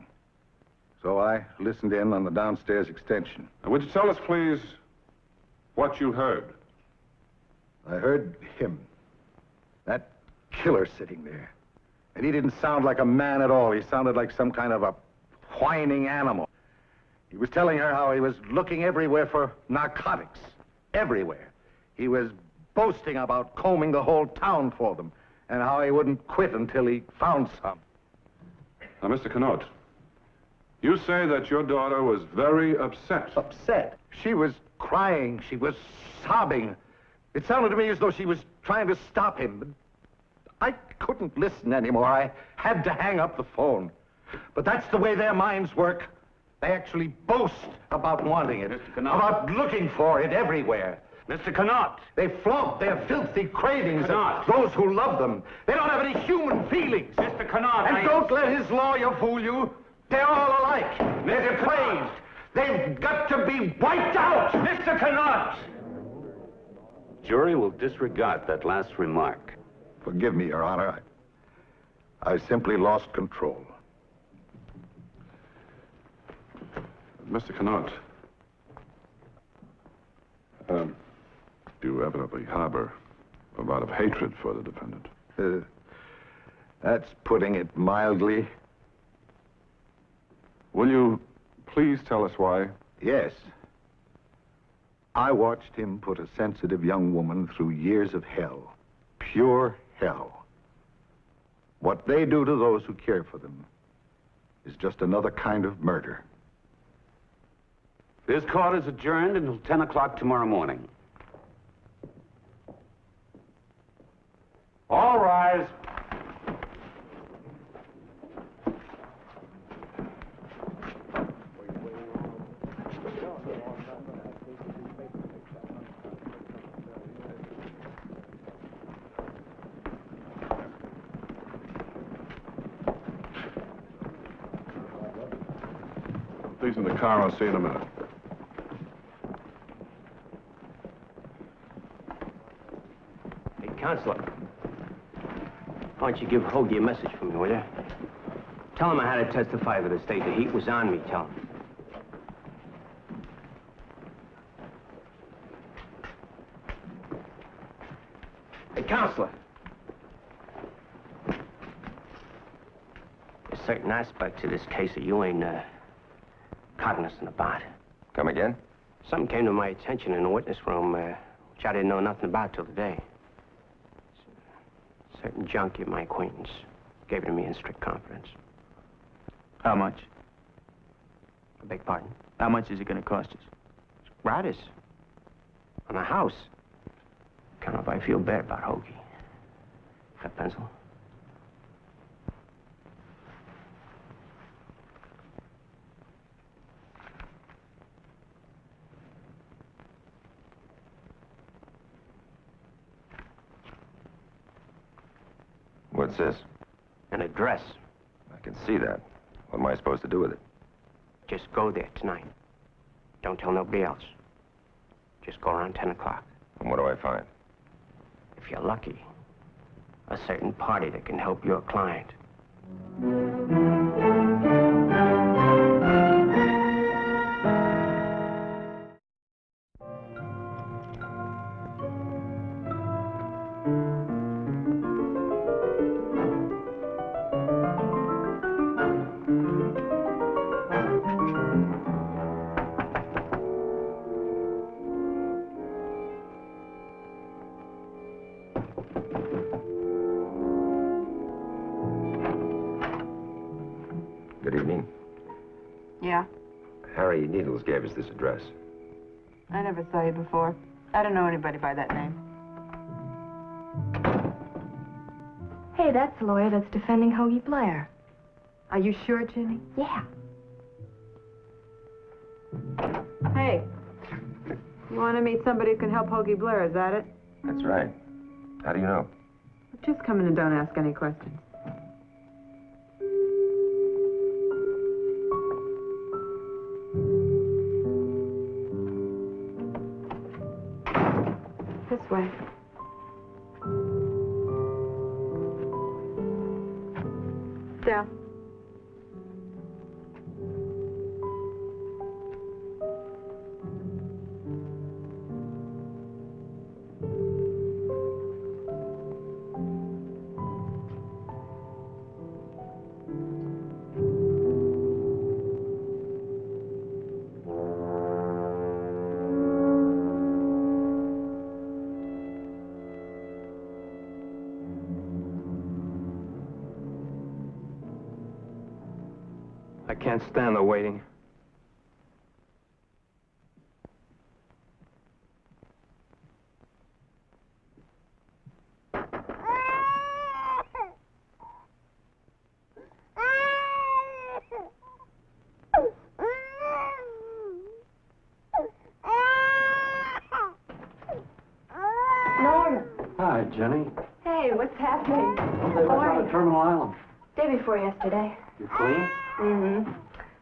[SPEAKER 14] So I listened in on the downstairs extension.
[SPEAKER 12] Would you tell us, please, what you heard?
[SPEAKER 14] I heard him. That killer sitting there. And he didn't sound like a man at all. He sounded like some kind of a whining animal. He was telling her how he was looking everywhere for narcotics. Everywhere. He was boasting about combing the whole town for them, and how he wouldn't quit until he found some.
[SPEAKER 12] Now, Mr. Connaught, you say that your daughter was very upset.
[SPEAKER 14] Upset? She was crying. She was sobbing. It sounded to me as though she was trying to stop him. But I couldn't listen anymore. I had to hang up the phone. But that's the way their minds work. They actually boast about wanting it,
[SPEAKER 4] Mr. Connaught.
[SPEAKER 14] about looking for it everywhere.
[SPEAKER 4] Mr. Connaught.
[SPEAKER 14] They flaunt their filthy cravings
[SPEAKER 4] Connaught.
[SPEAKER 14] at those who love them. They don't have any human feelings.
[SPEAKER 4] Mr. Connaught,
[SPEAKER 14] And don't let his lawyer fool you. They're all alike. They're depraved. They've got to be wiped out.
[SPEAKER 4] Mr. Connaught!
[SPEAKER 13] Jury will disregard that last remark.
[SPEAKER 14] Forgive me, Your Honor. I simply lost control.
[SPEAKER 12] Mr. Connaught, you evidently harbor a lot of hatred for the defendant.
[SPEAKER 14] That's putting it mildly.
[SPEAKER 12] Will you please tell us why?
[SPEAKER 14] Yes. I watched him put a sensitive young woman through years of hell. Pure hell. What they do to those who care for them is just another kind of murder.
[SPEAKER 13] This court is adjourned until 10 o'clock tomorrow morning. All rise.
[SPEAKER 12] He's in the car. I'll see you in a minute.
[SPEAKER 10] Hey, Counselor. Why don't you give Hoagie a message from me, will you? Tell him I had to testify for the state. The heat was on me, tell him. Hey, Counselor. There's certain aspects of this case that you ain't, cognizant about.
[SPEAKER 3] Come again?
[SPEAKER 10] Something came to my attention in the witness room, which I didn't know nothing about till today. A certain junkie of my acquaintance gave it to me in strict confidence.
[SPEAKER 15] How much?
[SPEAKER 10] I beg pardon?
[SPEAKER 15] How much is it going to cost us?
[SPEAKER 10] Gratis. On a house. Kind of if I feel bad about Hoagie. Got a pencil?
[SPEAKER 3] What's this?
[SPEAKER 10] An address.
[SPEAKER 3] I can see that. What am I supposed to do with it?
[SPEAKER 10] Just go there tonight. Don't tell nobody else. Just go around 10 o'clock.
[SPEAKER 3] And what do I find?
[SPEAKER 10] If you're lucky, a certain party that can help your client.
[SPEAKER 3] Good evening.
[SPEAKER 2] Yeah?
[SPEAKER 3] Harry Needles gave us this address.
[SPEAKER 2] I never saw you before. I don't know anybody by that name.
[SPEAKER 11] Hey, that's the lawyer that's defending Hoagie Blair.
[SPEAKER 2] Are you sure, Ginny?
[SPEAKER 11] Yeah.
[SPEAKER 2] Hey, you want to meet somebody who can help Hoagie Blair, is that it?
[SPEAKER 3] That's right. How do you know?
[SPEAKER 2] Just come in and don't ask any questions. This way. Down.
[SPEAKER 10] I can't stand the waiting.
[SPEAKER 11] Norman.
[SPEAKER 5] Hi, Jenny.
[SPEAKER 11] Hey, what's happening?
[SPEAKER 5] They left out of Terminal Island.
[SPEAKER 11] Day before yesterday.
[SPEAKER 5] You clean?
[SPEAKER 11] Mm-hmm.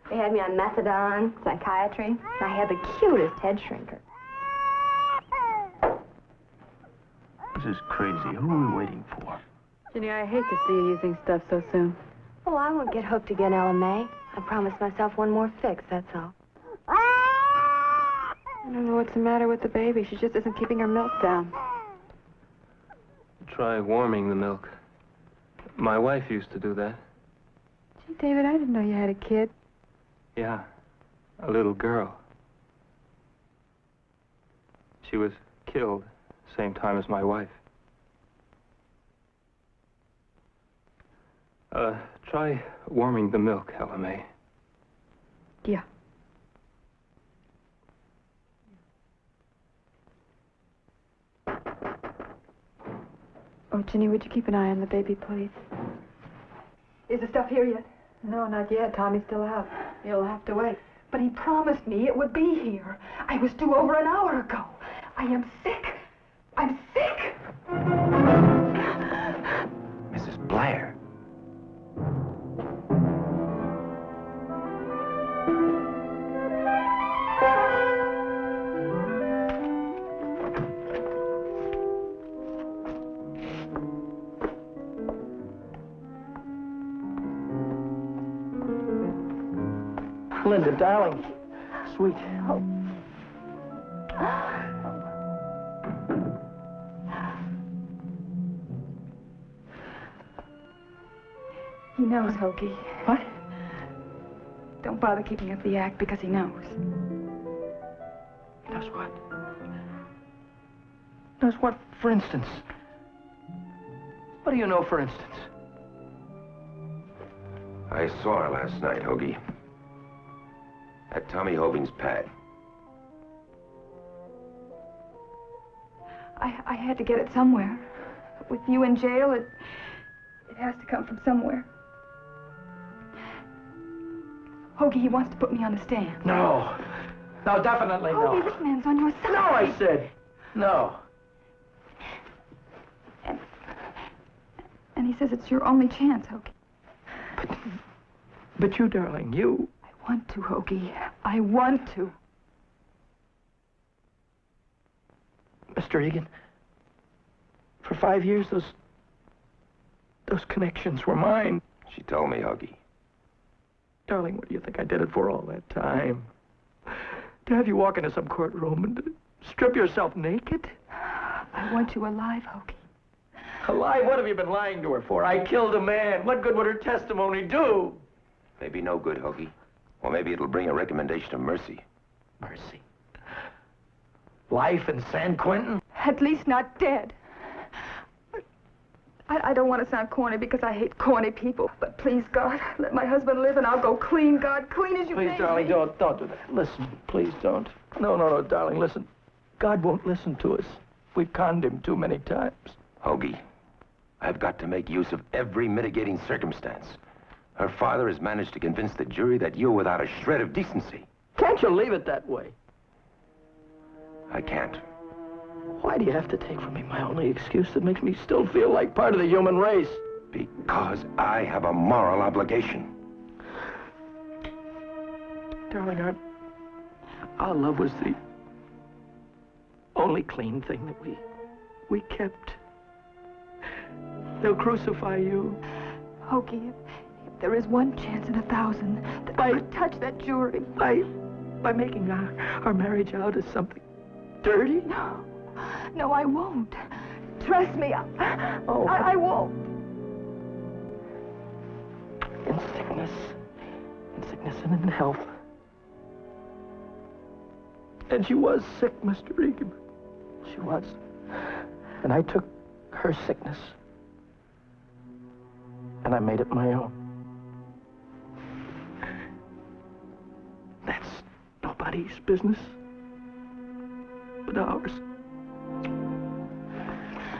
[SPEAKER 11] They had me on methadone, psychiatry. I had the cutest head shrinker.
[SPEAKER 15] This is crazy. Who are we waiting for?
[SPEAKER 2] Ginny, I hate to see you using stuff so soon.
[SPEAKER 11] Oh, I won't get hooked again, Ella May. I promised myself one more fix, that's all.
[SPEAKER 2] I don't know what's the matter with the baby. She just isn't keeping her milk down.
[SPEAKER 10] Try warming the milk. My wife used to do that.
[SPEAKER 2] Gee, David, I didn't know you had a kid.
[SPEAKER 10] Yeah, a little girl. She was killed same time as my wife. Try warming the milk, Ella May.
[SPEAKER 2] Yeah. Oh, Ginny, would you keep an eye on the baby, please?
[SPEAKER 11] Is the stuff here yet?
[SPEAKER 2] No, not yet. Tommy's still out. You'll have to wait.
[SPEAKER 11] But he promised me it would be here. I was due over an hour ago. I am sick. I'm sick.
[SPEAKER 3] Mrs. Blair.
[SPEAKER 10] Linda, darling. Sweet.
[SPEAKER 11] Oh. He knows, Hoagie.
[SPEAKER 10] What?
[SPEAKER 11] Don't bother keeping up the act because he knows.
[SPEAKER 10] Knows what? Knows what, for instance? What do you know, for instance?
[SPEAKER 3] I saw her last night, Hoagie. At Tommy Hoving's pad.
[SPEAKER 11] I had to get it somewhere. With you in jail, it has to come from somewhere. Hoagie, he wants to put me on the stand.
[SPEAKER 10] No. No, definitely no.
[SPEAKER 11] Hoagie, this man's on your side.
[SPEAKER 10] No, I said. No.
[SPEAKER 11] And he says it's your only chance, Hoagie.
[SPEAKER 10] But you, darling, you...
[SPEAKER 11] I want to, Hoagie. I want to.
[SPEAKER 10] Mr. Egan, for 5 years, those connections were mine.
[SPEAKER 3] She told me, Hoagie.
[SPEAKER 10] Darling, what do you think I did it for all that time? To have you walk into some courtroom and strip yourself naked?
[SPEAKER 11] I want you alive, Hoagie.
[SPEAKER 10] Alive? What have you been lying to her for? I killed a man. What good would her testimony do?
[SPEAKER 3] Maybe no good, Hoagie. Or maybe it'll bring a recommendation of mercy.
[SPEAKER 10] Mercy? Life in San Quentin?
[SPEAKER 11] At least not dead. I don't want to sound corny because I hate corny people. But please, God, let my husband live and I'll go clean, God, clean as you made me.
[SPEAKER 10] Please, darling, don't do that. Listen, please don't. No, darling, listen. God won't listen to us. We've conned him too many times.
[SPEAKER 3] Hoagie, I've got to make use of every mitigating circumstance. Her father has managed to convince the jury that you're without a shred of decency.
[SPEAKER 10] Can't you leave it that way?
[SPEAKER 3] I can't.
[SPEAKER 10] Why do you have to take from me my only excuse that makes me still feel like part of the human race?
[SPEAKER 3] Because I have a moral obligation.
[SPEAKER 10] Darling, our love was the only clean thing that we kept. They'll crucify you.
[SPEAKER 11] Hoagie, if there is one chance in 1,000 that I would touch that jury.
[SPEAKER 10] By making our marriage out as something dirty?
[SPEAKER 11] No, I won't. Trust me. I won't.
[SPEAKER 10] In sickness and in health. And she was sick, Mr. Egan. She was. And I took her sickness and I made it my own. That's nobody's business but ours.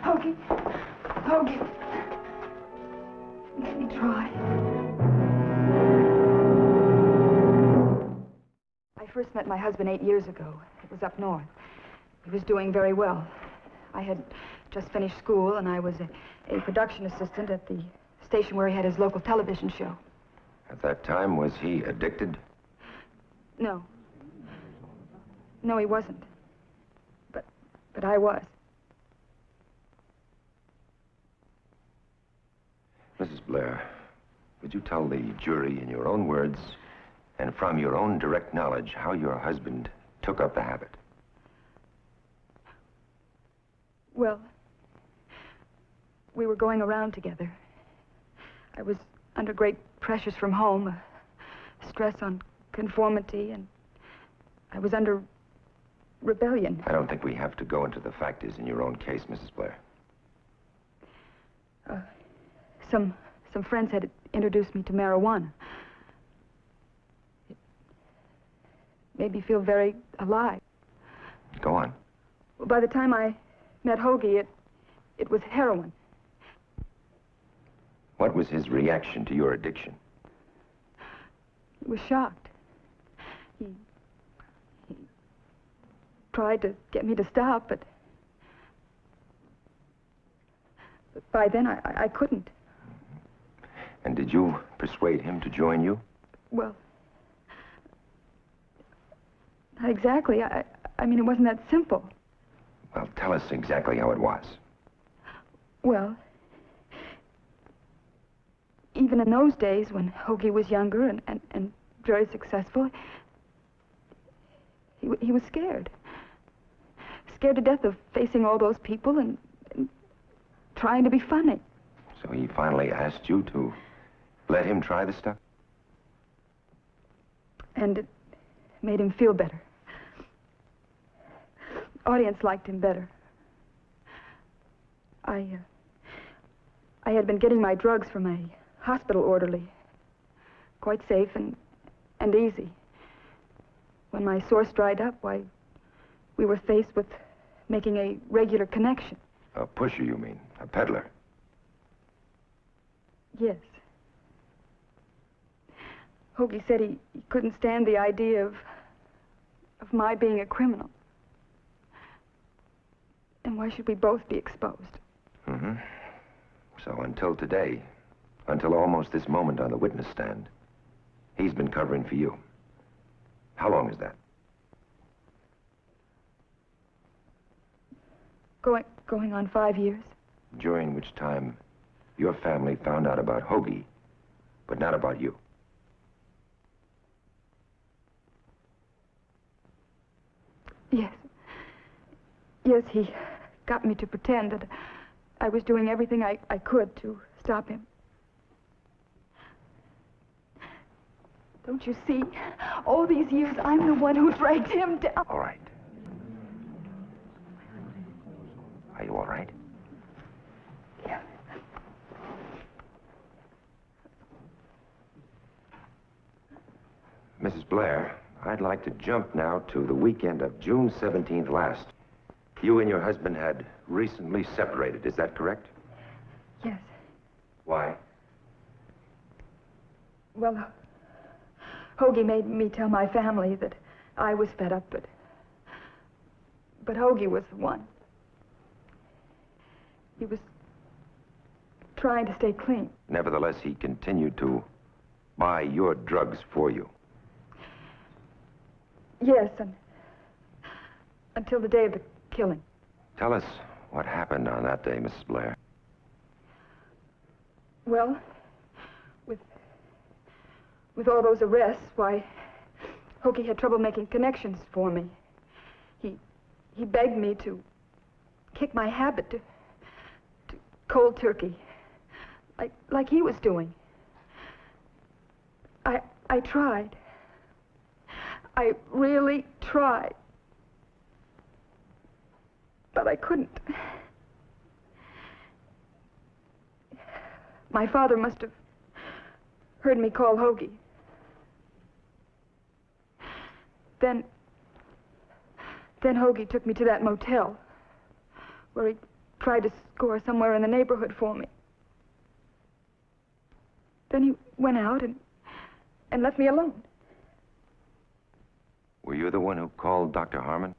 [SPEAKER 11] Hoagie. Let me try. I first met my husband 8 years ago. It was up north. He was doing very well. I had just finished school, and I was a production assistant at the station where he had his local television show.
[SPEAKER 3] At that time, was he addicted?
[SPEAKER 11] No, he wasn't. But I was.
[SPEAKER 3] Mrs. Blair, would you tell the jury in your own words and from your own direct knowledge how your husband took up the habit?
[SPEAKER 11] Well, we were going around together. I was under great pressures from home, stress on conformity, and I was under rebellion.
[SPEAKER 3] I don't think we have to go into the factors in your own case, Mrs. Blair.
[SPEAKER 11] Some friends had introduced me to marijuana. It made me feel very alive.
[SPEAKER 3] Go on.
[SPEAKER 11] By the time I met Hoagie, it was heroin.
[SPEAKER 3] What was his reaction to your addiction?
[SPEAKER 11] He was shocked. He tried to get me to stop, but by then I couldn't.
[SPEAKER 3] And did you persuade him to join you?
[SPEAKER 11] Well, not exactly. I mean, it wasn't that simple.
[SPEAKER 3] Well, tell us exactly how it was.
[SPEAKER 11] Well, even in those days when Hoagie was younger and very successful, he was scared. Scared to death of facing all those people and trying to be funny.
[SPEAKER 3] So he finally asked you to let him try the stuff?
[SPEAKER 11] And it made him feel better. Audience liked him better. I had been getting my drugs from a hospital orderly. Quite safe and easy. When my source dried up, why, we were faced with making a regular connection.
[SPEAKER 3] A pusher, you mean? A peddler?
[SPEAKER 11] Yes. Hoagie said he couldn't stand the idea of my being a criminal. And why should we both be exposed?
[SPEAKER 3] Mm-hmm. So until today, until almost this moment on the witness stand, he's been covering for you. How long is that?
[SPEAKER 11] Going on 5 years.
[SPEAKER 3] During which time your family found out about Hoagie, but not about you.
[SPEAKER 11] Yes. Yes, he got me to pretend that I was doing everything I could to stop him. Don't you see? All these years, I'm the one who dragged him down.
[SPEAKER 3] All right. Are you all right?
[SPEAKER 11] Yeah.
[SPEAKER 3] Mrs. Blair, I'd like to jump now to the weekend of June 17th last. You and your husband had recently separated, is that correct?
[SPEAKER 11] Yes.
[SPEAKER 3] Why?
[SPEAKER 11] Well, Hoagie made me tell my family that I was fed up, but Hoagie was the one. He was trying to stay clean.
[SPEAKER 3] Nevertheless, he continued to buy your drugs for you.
[SPEAKER 11] Yes, until the day of the killing.
[SPEAKER 3] Tell us what happened on that day, Mrs. Blair.
[SPEAKER 11] Well, with all those arrests, why, Hoagie had trouble making connections for me. He begged me to kick my habit to cold turkey, like he was doing. I tried. I really tried. But I couldn't. My father must have heard me call Hoagie. Then Hoagie took me to that motel where he tried to score somewhere in the neighborhood for me. Then he went out and left me alone.
[SPEAKER 3] Were you the one who called Dr. Harmon?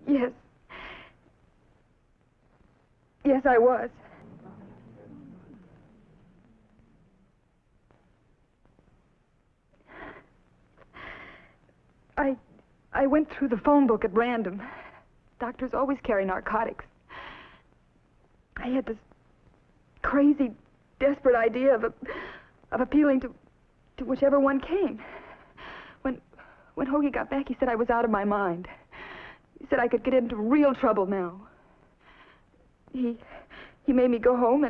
[SPEAKER 11] Yes. Yes, I was. I went through the phone book at random. Doctors always carry narcotics. I had this crazy, desperate idea of appealing to whichever one came. When Hoagie got back, he said I was out of my mind. He said I could get into real trouble now. He made me go home,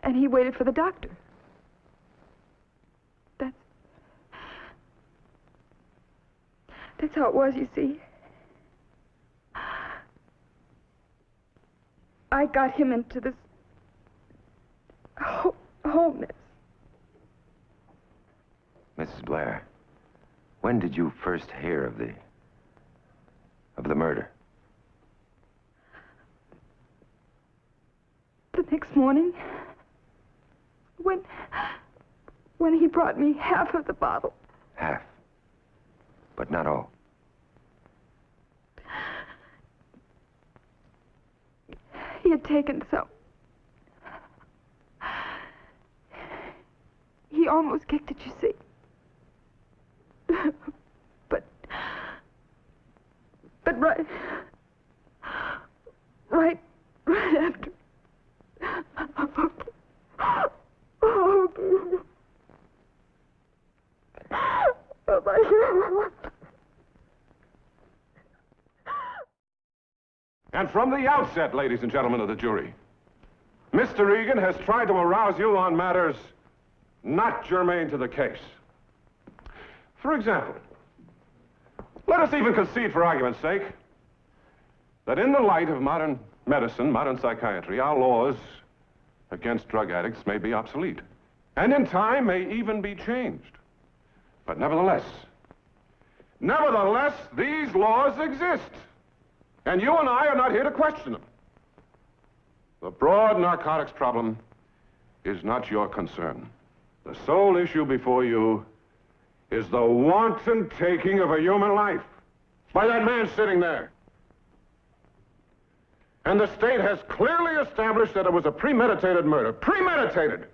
[SPEAKER 11] and he waited for the doctor. That's how it was, you see. I got him into this whole mess.
[SPEAKER 3] Mrs. Blair, when did you first hear of the murder?
[SPEAKER 11] The next morning, when he brought me half of the bottle.
[SPEAKER 3] Half, but not all.
[SPEAKER 11] He had taken some. He almost kicked it, you see. But right after
[SPEAKER 12] And from the outset, ladies and gentlemen of the jury, Mr. Egan has tried to arouse you on matters not germane to the case. For example, let us even concede for argument's sake that in the light of modern medicine, modern psychiatry, our laws against drug addicts may be obsolete, and in time may even be changed. But nevertheless, these laws exist, and you and I are not here to question them. The broad narcotics problem is not your concern. The sole issue before you is the wanton taking of a human life by that man sitting there. And the state has clearly established that it was a premeditated murder. Premeditated!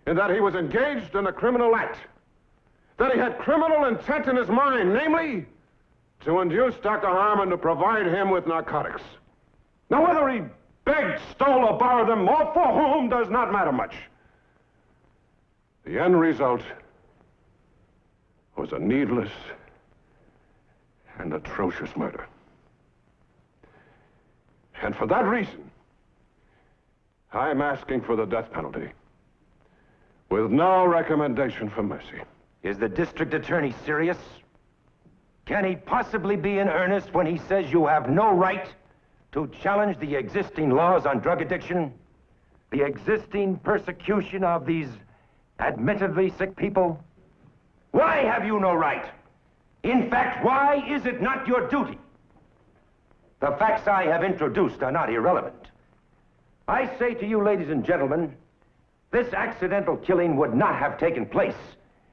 [SPEAKER 12] In that he was engaged in a criminal act. That he had criminal intent in his mind, namely, to induce Dr. Harmon to provide him with narcotics. Now, whether he begged, stole, or borrowed them, or for whom, does not matter much. The end result was a needless and atrocious murder. And for that reason, I'm asking for the death penalty, with no recommendation for mercy.
[SPEAKER 3] Is the district attorney serious? Can he possibly be in earnest when he says you have no right to challenge the existing laws on drug addiction, the existing persecution of these admittedly sick people? Why have you no right? In fact, why is it not your duty? The facts I have introduced are not irrelevant. I say to you, ladies and gentlemen, this accidental killing would not have taken place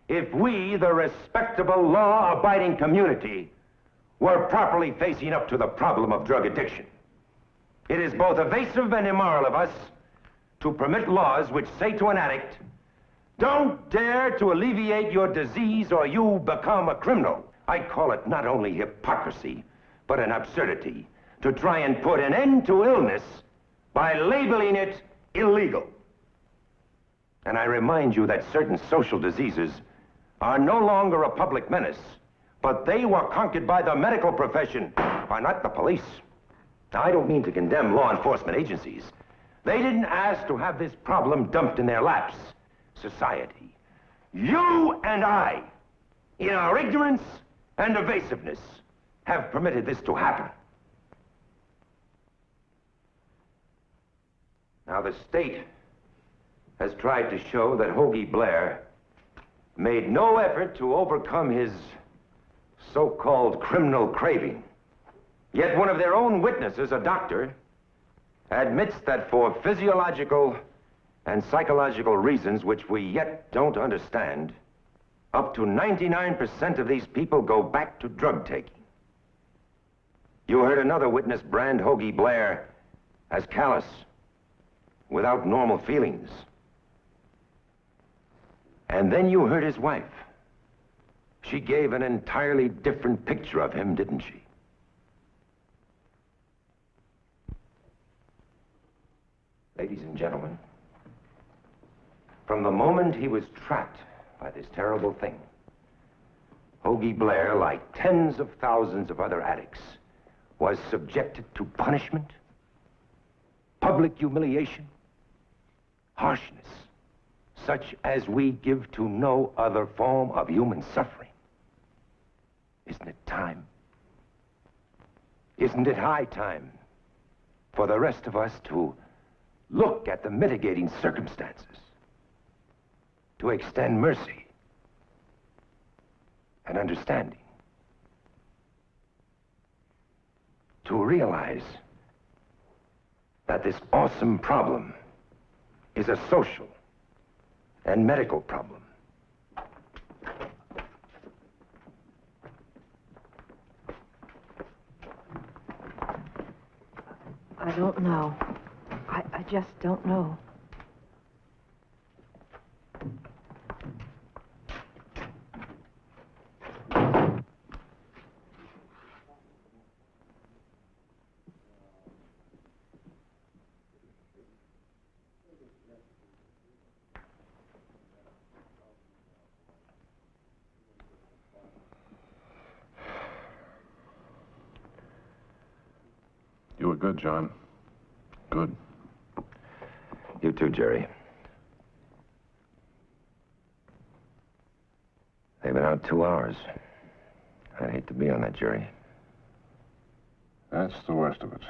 [SPEAKER 3] if we, the respectable, law-abiding community, were properly facing up to the problem of drug addiction. It is both evasive and immoral of us to permit laws which say to an addict, don't dare to alleviate your disease or you become a criminal. I call it not only hypocrisy, but an absurdity to try and put an end to illness by labeling it illegal. And I remind you that certain social diseases are no longer a public menace, but they were conquered by the medical profession, by not the police. Now, I don't mean to condemn law enforcement agencies. They didn't ask to have this problem dumped in their laps. Society, you and I, in our ignorance and evasiveness, have permitted this to happen. Now, the state has tried to show that Hoagie Blair made no effort to overcome his so-called criminal craving. Yet one of their own witnesses, a doctor, admits that for physiological and psychological reasons which we yet don't understand, up to 99% of these people go back to drug taking. You heard another witness brand Hoagie Blair as callous, without normal feelings. And then you heard his wife. She gave an entirely different picture of him, didn't she? Ladies and gentlemen, from the moment he was trapped by this terrible thing, Hoagie Blair, like tens of thousands of other addicts, was subjected to punishment, public humiliation, harshness, such as we give to no other form of human suffering. Isn't it time? Isn't it high time for the rest of us to look at the mitigating circumstances, to extend mercy and understanding, to realize that this awesome problem is a social and medical problem.
[SPEAKER 16] I don't know. I just don't know.
[SPEAKER 12] You good, John. Good.
[SPEAKER 3] You too, Jerry. They've been out 2 hours. I'd hate to be on that jury.
[SPEAKER 12] That's the worst of it.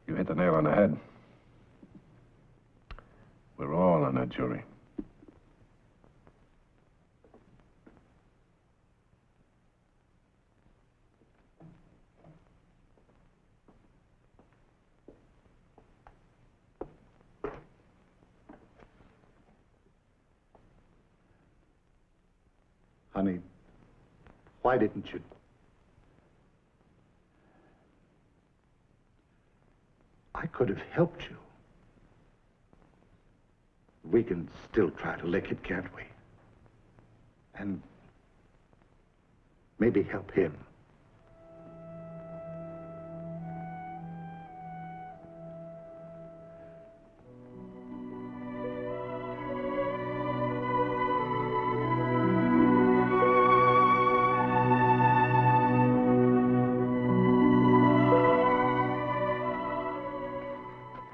[SPEAKER 12] You hit the nail on the head. We're all on that jury.
[SPEAKER 1] Honey, why didn't you? I could have helped you. We can still try to lick it, can't we? And maybe help him.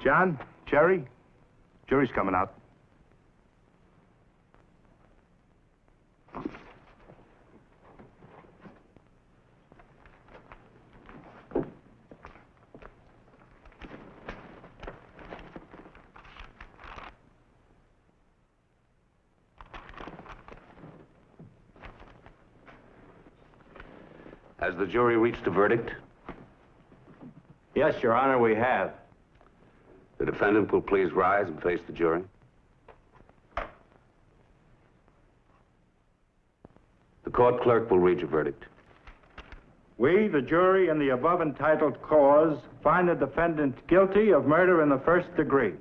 [SPEAKER 14] John, Jerry, jury's coming out.
[SPEAKER 13] Has the jury reached a verdict?
[SPEAKER 4] Yes, Your Honor, we have.
[SPEAKER 13] The defendant will please rise and face the jury. The court clerk will read your verdict.
[SPEAKER 4] We, the jury, in the above entitled cause, find the defendant guilty of murder in the first degree.